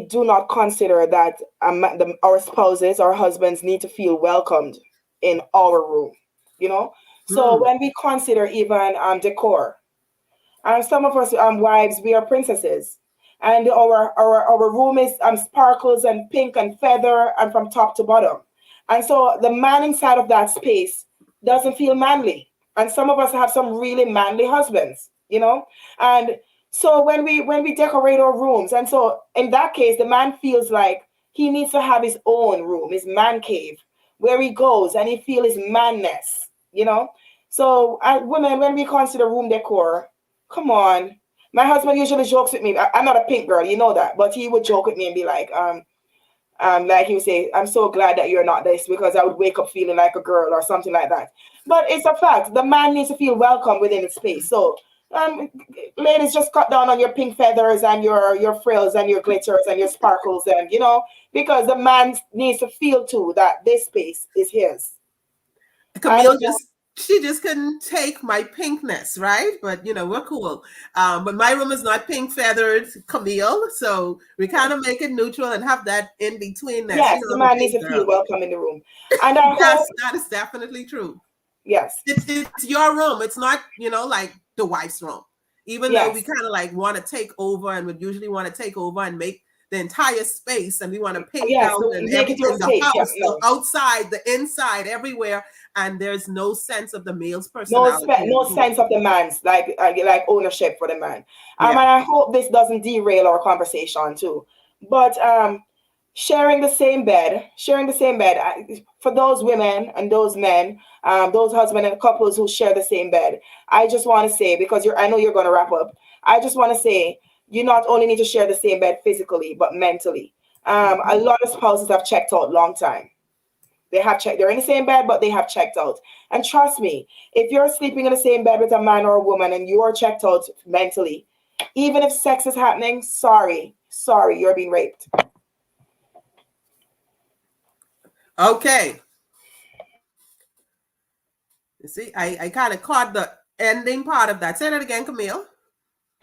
do not consider that our spouses, our husbands, need to feel welcomed in our room, So when we consider even decor, and some of us wives, we are princesses, and our room is sparkles and pink and feather and from top to bottom, and so the man inside of that space doesn't feel manly. And some of us have some really manly husbands, and so when we decorate our rooms, and so in that case, the man feels like he needs to have his own room, his man cave, where he goes and he feel his manness, you know. So women, when we consider room decor, come on. My husband usually jokes with me. I'm not a pink girl, you know that, but he would joke with me and be like he would say, I'm so glad that you're not this, because I would wake up feeling like a girl or something like that. But it's a fact. The man needs to feel welcome within his space. So ladies, just cut down on your pink feathers and your frills and your glitters and your sparkles, and because the man needs to feel too that this space is his. Camille she just couldn't take my pinkness, right? But we're cool. But my room is not pink feathered, Camille. So we kind of make it neutral and have that in betweenness. Yes, the man needs to feel welcome in the room. And I hope that is definitely true. Yes. It's your room. It's not, like the wife's room. Even though we kind of like want to take over and would usually want to take over and make the entire space, and we want to paint out and everything, the house, the outside, the inside, everywhere, and there's no sense of the male's personality. No sense of the man's like ownership for the man. And I hope this doesn't derail our conversation too. But sharing the same bed, for those women and those men, those husband and couples who share the same bed, I just want to say, because I know you're going to wrap up, I just want to say, you not only need to share the same bed physically, but mentally. A lot of spouses have checked out long time. They're in the same bed, but they have checked out. And trust me, if you're sleeping in the same bed with a man or a woman and you are checked out mentally, even if sex is happening, sorry, you're being raped. Okay. You see, I kind of caught the ending part of that. Say that again, Camille.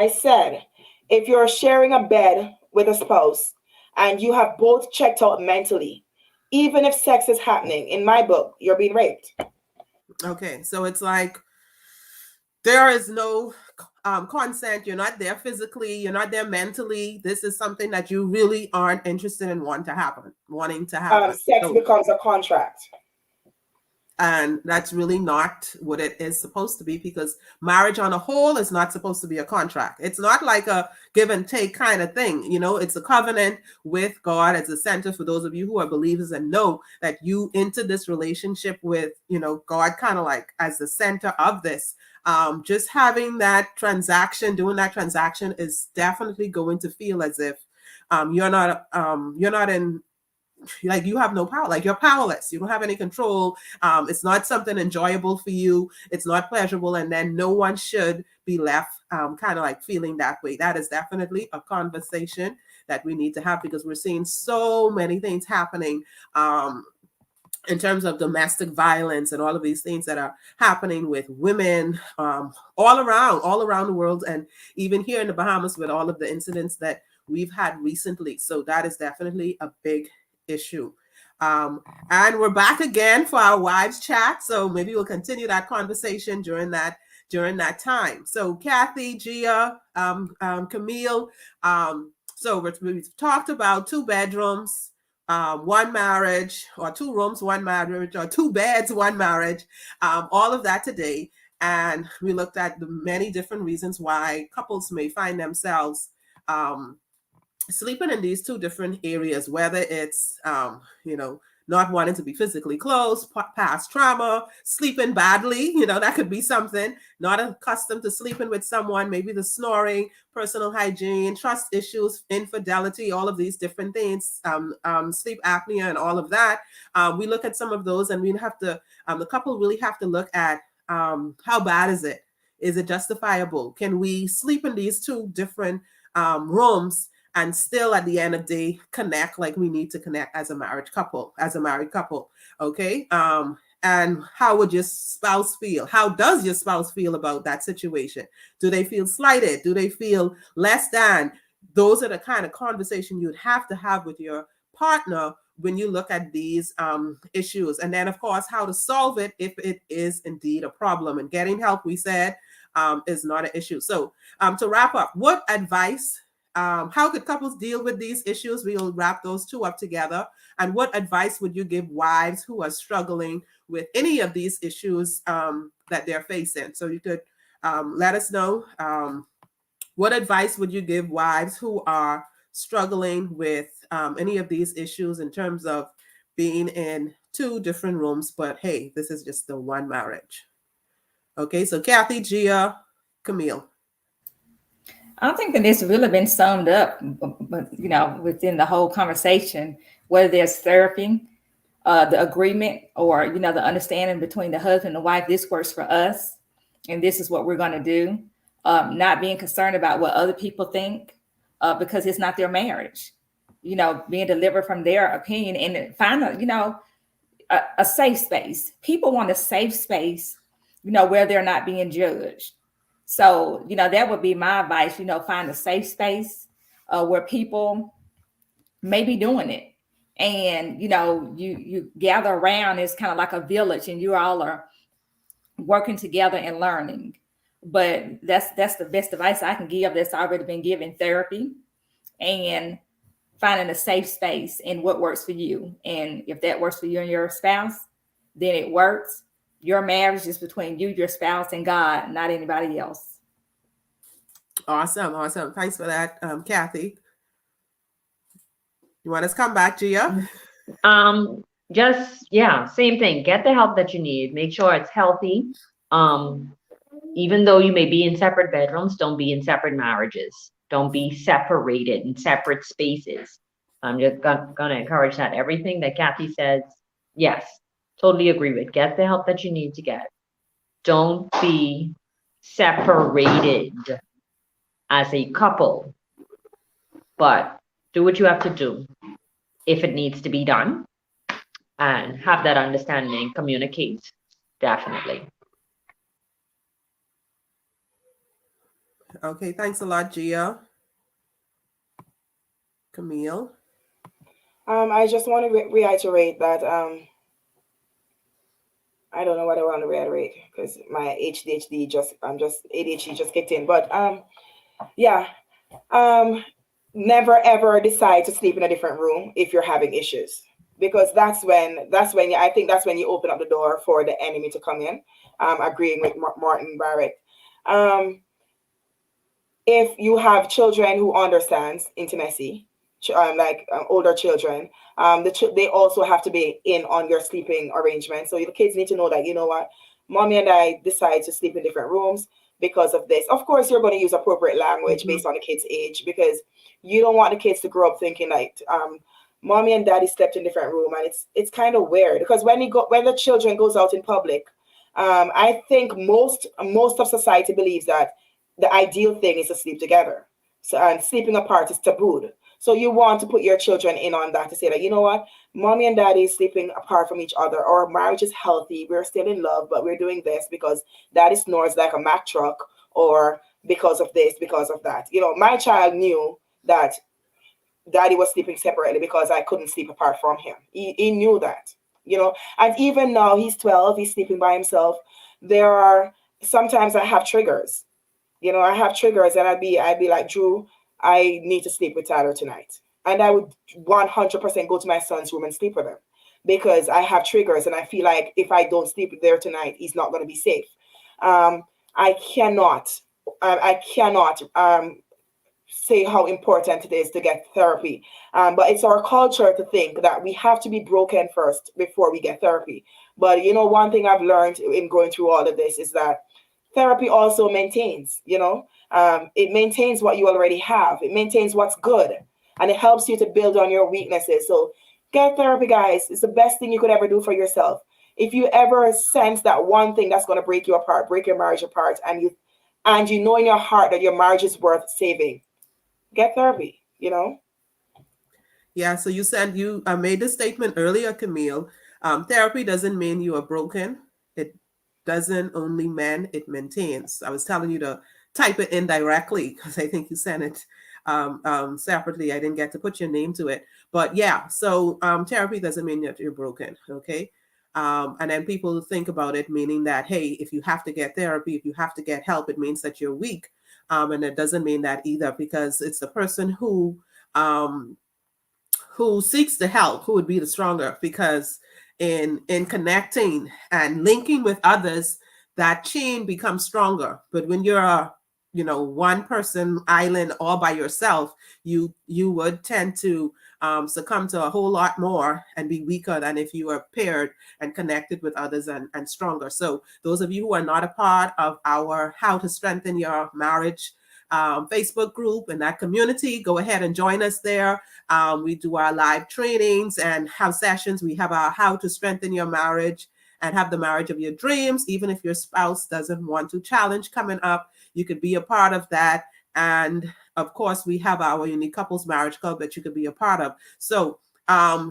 I said, if you're sharing a bed with a spouse and you have both checked out mentally, even if sex is happening, in my book, you're being raped. Okay, so it's like there is no consent. You're not there physically. You're not there mentally. This is something that you really aren't interested in wanting to happen. Sex becomes a contract. And that's really not what it is supposed to be, because marriage on a whole is not supposed to be a contract. It's not like a give and take kind of thing. It's a covenant with God as a center for those of you who are believers and know that you enter this relationship with, God kind of like as the center of this. Just having that transaction, doing that transaction is definitely going to feel as if you're not in, like you have no power, like you're powerless. You don't have any control. It's not something enjoyable for you. It's not pleasurable. And then no one should be left kind of like feeling that way. That is definitely a conversation that we need to have, because we're seeing so many things happening in terms of domestic violence and all of these things that are happening with women all around the world, and even here in the Bahamas with all of the incidents that we've had recently. So that is definitely a big issue. And we're back again for our wives chat. So maybe we'll continue that conversation during that time. So Kathy, Gia, Camille. So we've talked about 2 bedrooms, 1 marriage, or 2 rooms, 1 marriage, or 2 beds, 1 marriage, all of that today. And we looked at the many different reasons why couples may find themselves sleeping in these 2 different areas, whether it's, not wanting to be physically close, past trauma, sleeping badly, that could be something, not accustomed to sleeping with someone, maybe the snoring, personal hygiene, trust issues, infidelity, all of these different things, sleep apnea and all of that. We look at some of those, and we have to, the couple really have to look at how bad is it? Is it justifiable? Can we sleep in these 2 different rooms and still at the end of the day connect like we need to connect as a married couple? Okay. And how would your spouse feel? How does your spouse feel about that situation? Do they feel slighted? Do they feel less than? Those are the kind of conversation you'd have to have with your partner when you look at these issues. And then, of course, how to solve it if it is indeed a problem. And getting help, we said, is not an issue. So to wrap up, what advice, how could couples deal with these issues? We'll wrap those 2 up together. And what advice would you give wives who are struggling with any of these issues that they're facing? So you could let us know, what advice would you give wives who are struggling with any of these issues in terms of being in 2 different rooms, but hey, this is just the one marriage. Okay, so Kathy, Gia, Camille. I think that it's really been summed up, but within the whole conversation, whether there's therapy, the agreement, or the understanding between the husband and wife, this works for us, and this is what we're going to do. Not being concerned about what other people think, because it's not their marriage. Being delivered from their opinion and find a safe space. People want a safe space, where they're not being judged. So, that would be my advice, find a safe space where people may be doing it. And, you gather around, it's kind of like a village, and you all are working together and learning. But that's the best advice I can give that's already been given: therapy and finding a safe space and what works for you. And if that works for you and your spouse, then it works. Your marriage is between you, your spouse, and God, not anybody else. Awesome. Thanks for that, Kathy. You want us to come back, Gia? Same thing. Get the help that you need. Make sure it's healthy. Even though you may be in separate bedrooms, don't be in separate marriages. Don't be separated in separate spaces. I'm just gonna encourage that. Everything that Kathy says, yes, totally agree with. Get the help that you need to get. Don't be separated as a couple, but do what you have to do if it needs to be done, and have that understanding, communicate, definitely. Okay, thanks a lot, Gia. Camille? I just want to reiterate that I don't know what I want to reiterate because my ADHD just kicked in. But never ever decide to sleep in a different room if you're having issues, because that's when you open up the door for the enemy to come in. Agreeing with Martin Barrett. If you have children who understands intimacy, older children, they also have to be in on your sleeping arrangement. So the kids need to know that, mommy and I decide to sleep in different rooms because of this. Of course, you're going to use appropriate language based on the kid's age, because you don't want the kids to grow up thinking like, mommy and daddy slept in different room, and it's kind of weird, because when the children goes out in public, I think most of society believes that the ideal thing is to sleep together. So, and sleeping apart is tabooed. So you want to put your children in on that, to say that, mommy and daddy is sleeping apart from each other, or marriage is healthy, we're still in love, but we're doing this because daddy snores like a Mack truck, or because of this, because of that. My child knew that daddy was sleeping separately because I couldn't sleep apart from him. He knew that, and even now he's 12, he's sleeping by himself. Sometimes I have triggers. I have triggers, and I'd be like, Drew, I need to sleep with Tyler tonight. And I would 100% go to my son's room and sleep with him, because I have triggers, and I feel like if I don't sleep there tonight, he's not going to be safe. I cannot say how important it is to get therapy. But it's our culture to think that we have to be broken first before we get therapy. But one thing I've learned in going through all of this is that therapy also maintains, it maintains what you already have. It maintains what's good, and it helps you to build on your weaknesses. So get therapy, guys. It's the best thing you could ever do for yourself. If you ever sense that one thing that's going to break you apart, break your marriage apart, and you know in your heart that your marriage is worth saving, get therapy, Yeah, so you said you made the statement earlier, Camille. Therapy doesn't mean you are broken. It doesn't only mean it maintains. I was telling you to type it in directly because I think you sent it separately. I didn't get to put your name to it. But yeah, so therapy doesn't mean that you're broken, okay? And then people think about it meaning that, hey, if you have to get therapy, if you have to get help, it means that you're weak. And it doesn't mean that either, because it's the person who seeks the help who would be the stronger, because in connecting and linking with others, that chain becomes stronger. But when you're one person island all by yourself, you would tend to succumb to a whole lot more and be weaker than if you were paired and connected with others and stronger. So those of you who are not a part of our How to Strengthen Your Marriage Facebook group and that community, go ahead and join us there. We do our live trainings and have sessions. We have our How to Strengthen Your Marriage and have the marriage of your dreams. Even if your spouse doesn't want to challenge coming up, you could be a part of that. And of course, we have our Unique Couples Marriage Club that you could be a part of. So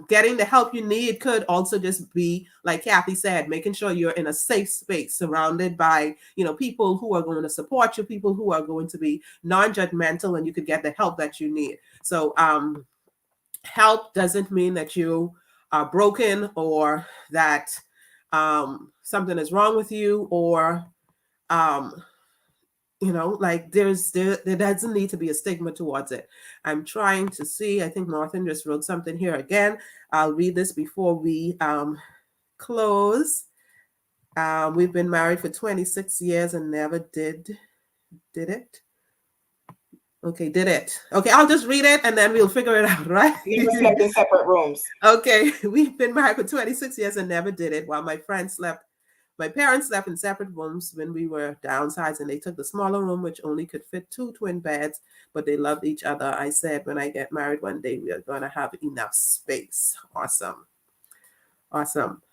getting the help you need could also just be, like Kathy said, making sure you're in a safe space surrounded by, people who are going to support you, people who are going to be non-judgmental, and you could get the help that you need. So help doesn't mean that you are broken or that something is wrong with you, or like there doesn't need to be a stigma towards it. I'm trying to see, I think Martin just wrote something here again. I'll read this before we close. We've been married for 26 years and never did it. Okay, did it. Okay, I'll just read it and then we'll figure it out, right? Never slept in separate rooms. Okay, we've been married for 26 years and never did it. While my parents slept in separate rooms when we were downsized, and they took the smaller room, which only could fit 2 twin beds, but they loved each other. I said, when I get married one day, we are going to have enough space. Awesome.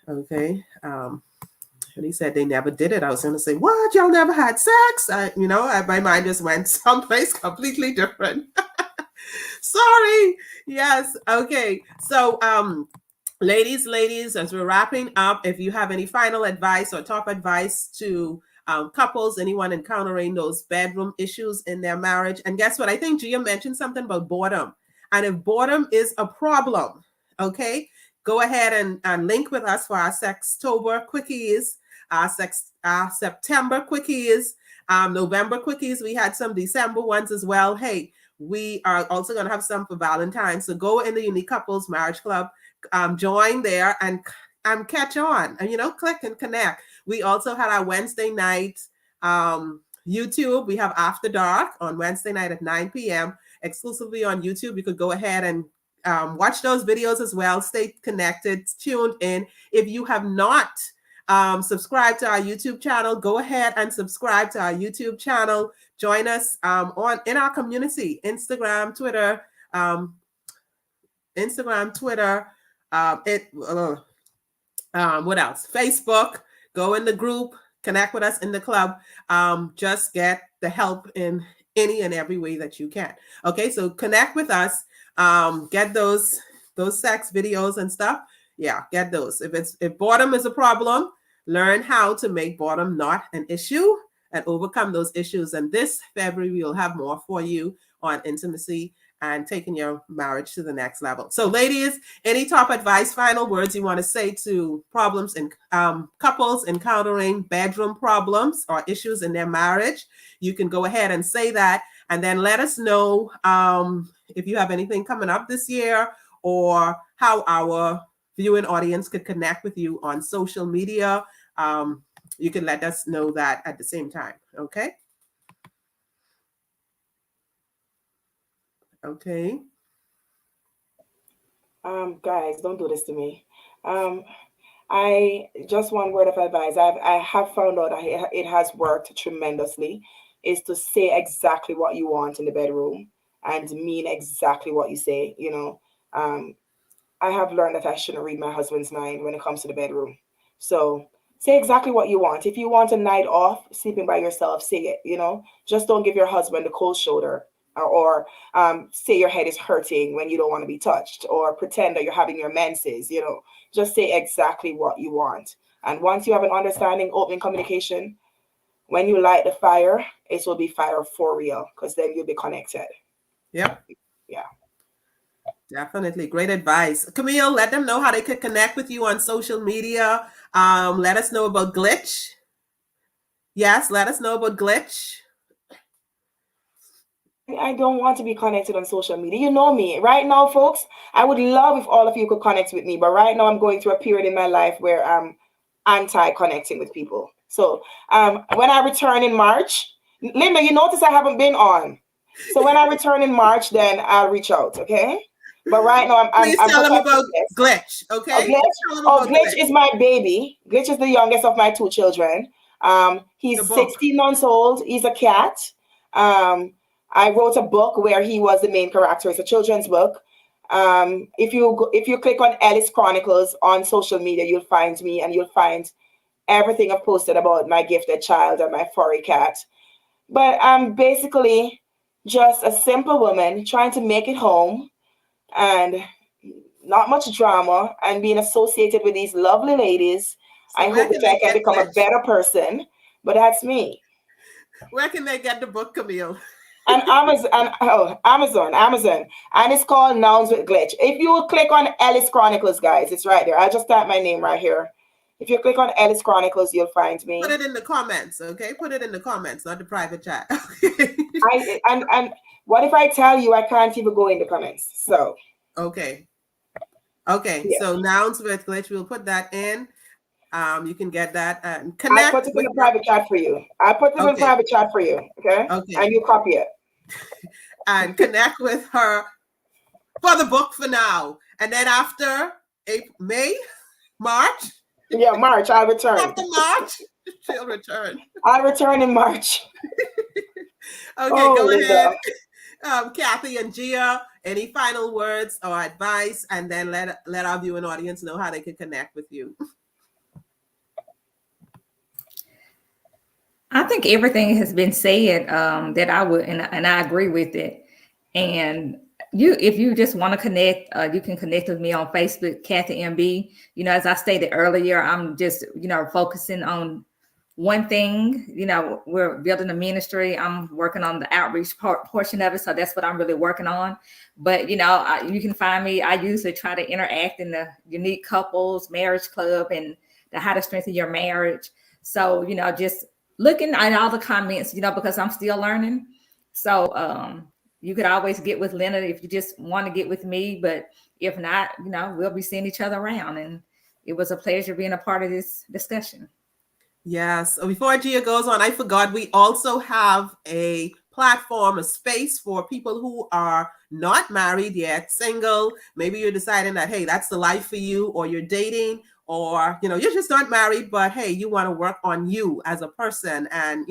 Okay. And he said they never did it. I was going to say, what? Y'all never had sex? My mind just went someplace completely different. Sorry. Yes. Okay. So, ladies, as we're wrapping up, if you have any final advice or top advice to couples, anyone encountering those bedroom issues in their marriage. And guess what? I think Gia mentioned something about boredom. And if boredom is a problem, okay, go ahead and link with us for our Sextober quickies, our September quickies, November quickies. We had some December ones as well. Hey, we are also going to have some for Valentine's. So go in the Unique Couples Marriage Club, join there and catch on and, click and connect. We also had our Wednesday night YouTube. We have After Dark on Wednesday night at 9 p.m. exclusively on YouTube. You could go ahead and watch those videos as well. Stay connected, tuned in. If you have not subscribed to our YouTube channel, go ahead and subscribe to our YouTube channel. Join us in our community, Instagram, Twitter, what else? Facebook. Go in the group, connect with us in the club. Just get the help in any and every way that you can. Okay, so connect with us. Get those sex videos and stuff. Yeah, get those. If boredom is a problem, learn how to make boredom not an issue and overcome those issues. And this February, we'll have more for you on intimacy and taking your marriage to the next level. So ladies, any top advice, final words you want to say to problems in couples encountering bedroom problems or issues in their marriage, you can go ahead and say that. And then let us know if you have anything coming up this year or how our viewing audience could connect with you on social media. You can let us know that at the same time. Okay. Okay. Guys, don't do this to me. I just one word of advice. I have found out that it has worked tremendously, is to say exactly what you want in the bedroom and mean exactly what you say. I have learned that I shouldn't read my husband's mind when it comes to the bedroom. So say exactly what you want. If you want a night off, sleeping by yourself, say it, just don't give your husband the cold shoulder or say your head is hurting when you don't want to be touched, or pretend that you're having your menses, just say exactly what you want. And once you have an understanding, open communication, when you light the fire, it will be fire for real, because then you'll be connected. Yep. Yeah. Definitely. Great advice. Camille, let them know how they could connect with you on social media. Let us know about Glitch. Yes, let us know about Glitch. I don't want to be connected on social media. You know me. Right now, folks, I would love if all of you could connect with me. But right now, I'm going through a period in my life where I'm anti-connecting with people. So when I return in March, Linda, you notice I haven't been on. So when I return in March, then I'll reach out, okay? But right now, Please I'm tell them about protecting this. Glitch, okay? Oh, Glitch? Tell them Oh, about Glitch is my baby. Glitch is the youngest of my 2 children. The He's book. 16 months old. He's a cat. I wrote a book where he was the main character. It's a children's book. If you click on Ellis Chronicles on social media, you'll find me and you'll find everything I've posted about my gifted child and my furry cat. But I'm basically just a simple woman trying to make it home and not much drama and being associated with these lovely ladies. So I where hope can that I they can get become a Glitch? better person, but that's me. Where can they get the book, Camille? And Amazon, and it's called Nouns with Glitch. If you click on Ellis Chronicles, guys, it's right there. I just type my name right here. If you click on Ellis Chronicles, you'll find me. Put it in the comments, okay? Put it in the comments, not the private chat. And what if I tell you I can't even go in the comments? So Okay. yeah. So Nouns with Glitch, we'll put that in. You can get that and I connect put it in with the private chat for you. I put it in the Okay. private chat for you, okay? Okay. And you copy it. And connect with her for the book for now. And then after March, Yeah, March, I'll return. after March, she'll return. I'll return in March. Okay, Oh, go Linda. ahead. Kathy and Gia, any final words or advice? And then let our viewing audience know how they can connect with you. I think everything has been said that I would, and I agree with it. And if you just want to connect, you can connect with me on Facebook, Kathy MB. You know, as I stated earlier, I'm just, focusing on one thing. You know, we're building a ministry. I'm working on the outreach portion of it. So that's what I'm really working on. But, you can find me. I usually try to interact in the Unique Couples Marriage Club and the How to Strengthen Your Marriage. So, just looking at all the comments, because I'm still learning. So you could always get with Leonard if you just want to get with me. But if not, we'll be seeing each other around. And it was a pleasure being a part of this discussion. Yes. Before Gia goes on, I forgot we also have a platform, a space for people who are not married yet, single. Maybe you're deciding that, hey, that's the life for you, or you're dating, or, you're just not married, but hey, you want to work on you as a person and,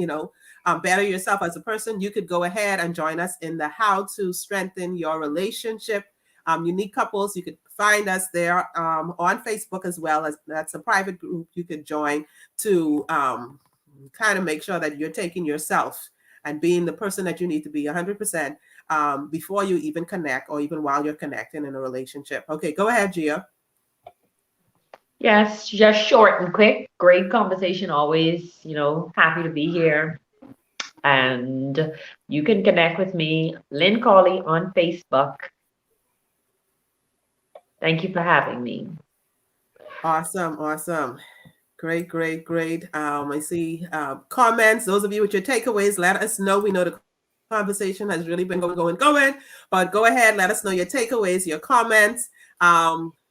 better yourself as a person. You could go ahead and join us in the How to Strengthen Your Relationship. Unique Couples, you could find us there on Facebook as well. As that's a private group you could join to kind of make sure that you're taking yourself and being the person that you need to be 100% before you even connect, or even while you're connecting in a relationship. Okay, go ahead, Gia. Yes, just short and quick. Great conversation always, happy to be here. And you can connect with me, Lynn Cawley, on Facebook. Thank you for having me. Awesome. Great. I see comments. Those of you with your takeaways, let us know. We know the conversation has really been going, but go ahead, let us know your takeaways, your comments.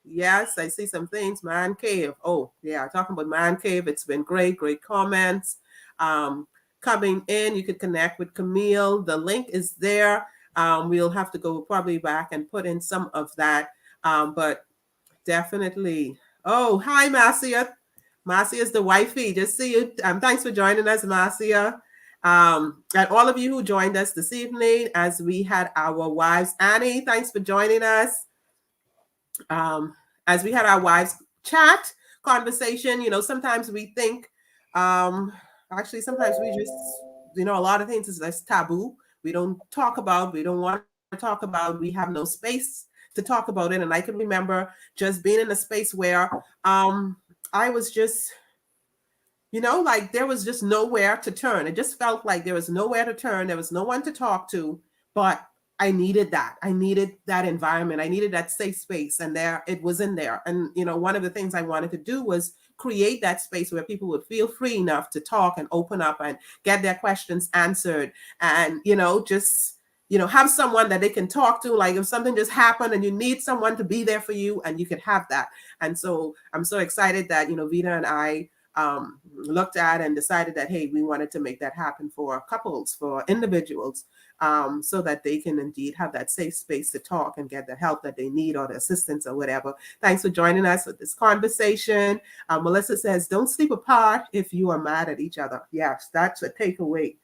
Yes, I see some things. Man Cave. Oh, yeah, talking about Man Cave. It's been great comments. Coming in, you could connect with Camille. The link is there. We'll have to go probably back and put in some of that. But definitely. Oh, hi, Marcia. Marcia is the wifey. Just see you. Thanks for joining us, Marcia. And all of you who joined us this evening as we had our wives. Annie, thanks for joining us. As we had our wives chat conversation, sometimes we think, actually, sometimes we just, a lot of things is that's taboo. We don't talk about, we don't want to talk about, we have no space to talk about it. And I can remember just being in a space where I was just, like there was just nowhere to turn. It just felt like there was nowhere to turn. There was no one to talk to, but I needed that. I needed that environment. I needed that safe space. And there it was in there. And, one of the things I wanted to do was create that space where people would feel free enough to talk and open up and get their questions answered. And, just, have someone that they can talk to. Like if something just happened and you need someone to be there for you, and you could have that. And so I'm so excited that, Vita and I looked at and decided that, hey, we wanted to make that happen for couples, for individuals, so that they can indeed have that safe space to talk and get the help that they need or the assistance or whatever. Thanks for joining us with this conversation. Melissa says, don't sleep apart if you are mad at each other. Yes, that's a takeaway.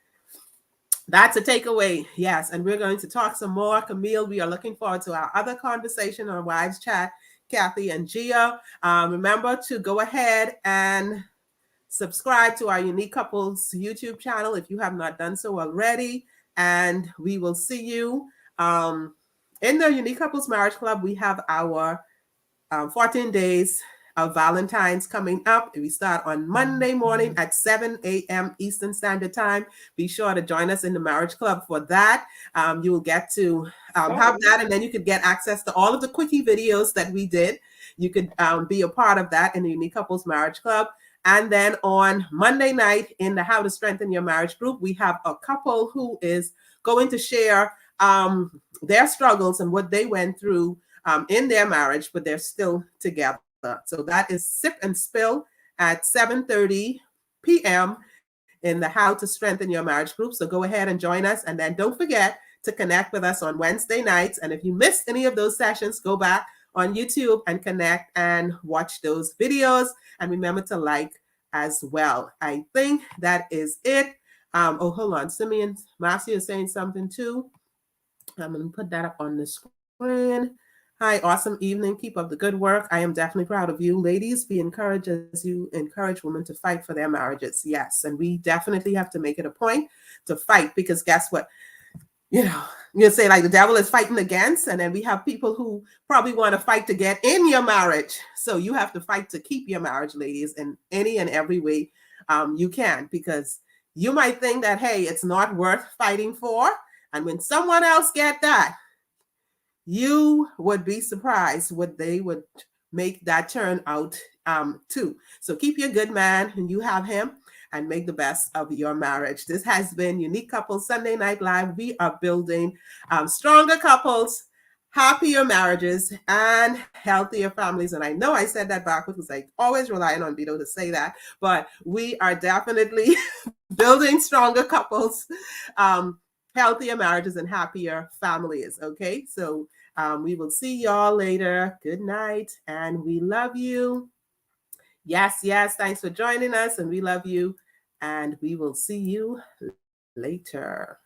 That's a takeaway. Yes. And we're going to talk some more. Camille, we are looking forward to our other conversation on Wives Chat, Kathy and Gia. Remember to go ahead and subscribe to our Unique Couples YouTube channel if you have not done so already. And we will see you in the Unique Couples Marriage Club. We have our 14 days of Valentine's coming up. We start on Monday morning at 7 a.m. Eastern Standard Time. Be sure to join us in the Marriage Club for that. You will get to have that, and then you could get access to all of the quickie videos that we did. You could be a part of that in the Unique Couples Marriage Club. And then on Monday night in the How to Strengthen Your Marriage group, we have a couple who is going to share their struggles and what they went through in their marriage, but they're still together. So that is Sip and Spill at 7:30 p.m. in the How to Strengthen Your Marriage group. So go ahead and join us. And then don't forget to connect with us on Wednesday nights. And if you missed any of those sessions, go back on YouTube and connect and watch those videos. And remember to like as well. I think that is it. Oh, hold on. Simeon Marcia is saying something too. I'm going to put that up on the screen. Hi, awesome evening. Keep up the good work. I am definitely proud of you. Ladies, be encouraged as you encourage women to fight for their marriages. Yes, and we definitely have to make it a point to fight, because guess what? You say like the devil is fighting against, and then we have people who probably want to fight to get in your marriage. So you have to fight to keep your marriage, ladies, in any and every way you can, because you might think that, hey, it's not worth fighting for. And when someone else get that, you would be surprised what they would make that turn out to. So keep your good man and you have him, and make the best of your marriage. This has been Unique Couples Sunday Night Live. We are building stronger couples, happier marriages, and healthier families. And I know I said that backwards because I always rely on Vito to say that, but we are definitely building stronger couples, healthier marriages, and happier families. Okay, so we will see y'all later. Good night, and we love you. Yes, thanks for joining us, and we love you, and we will see you later.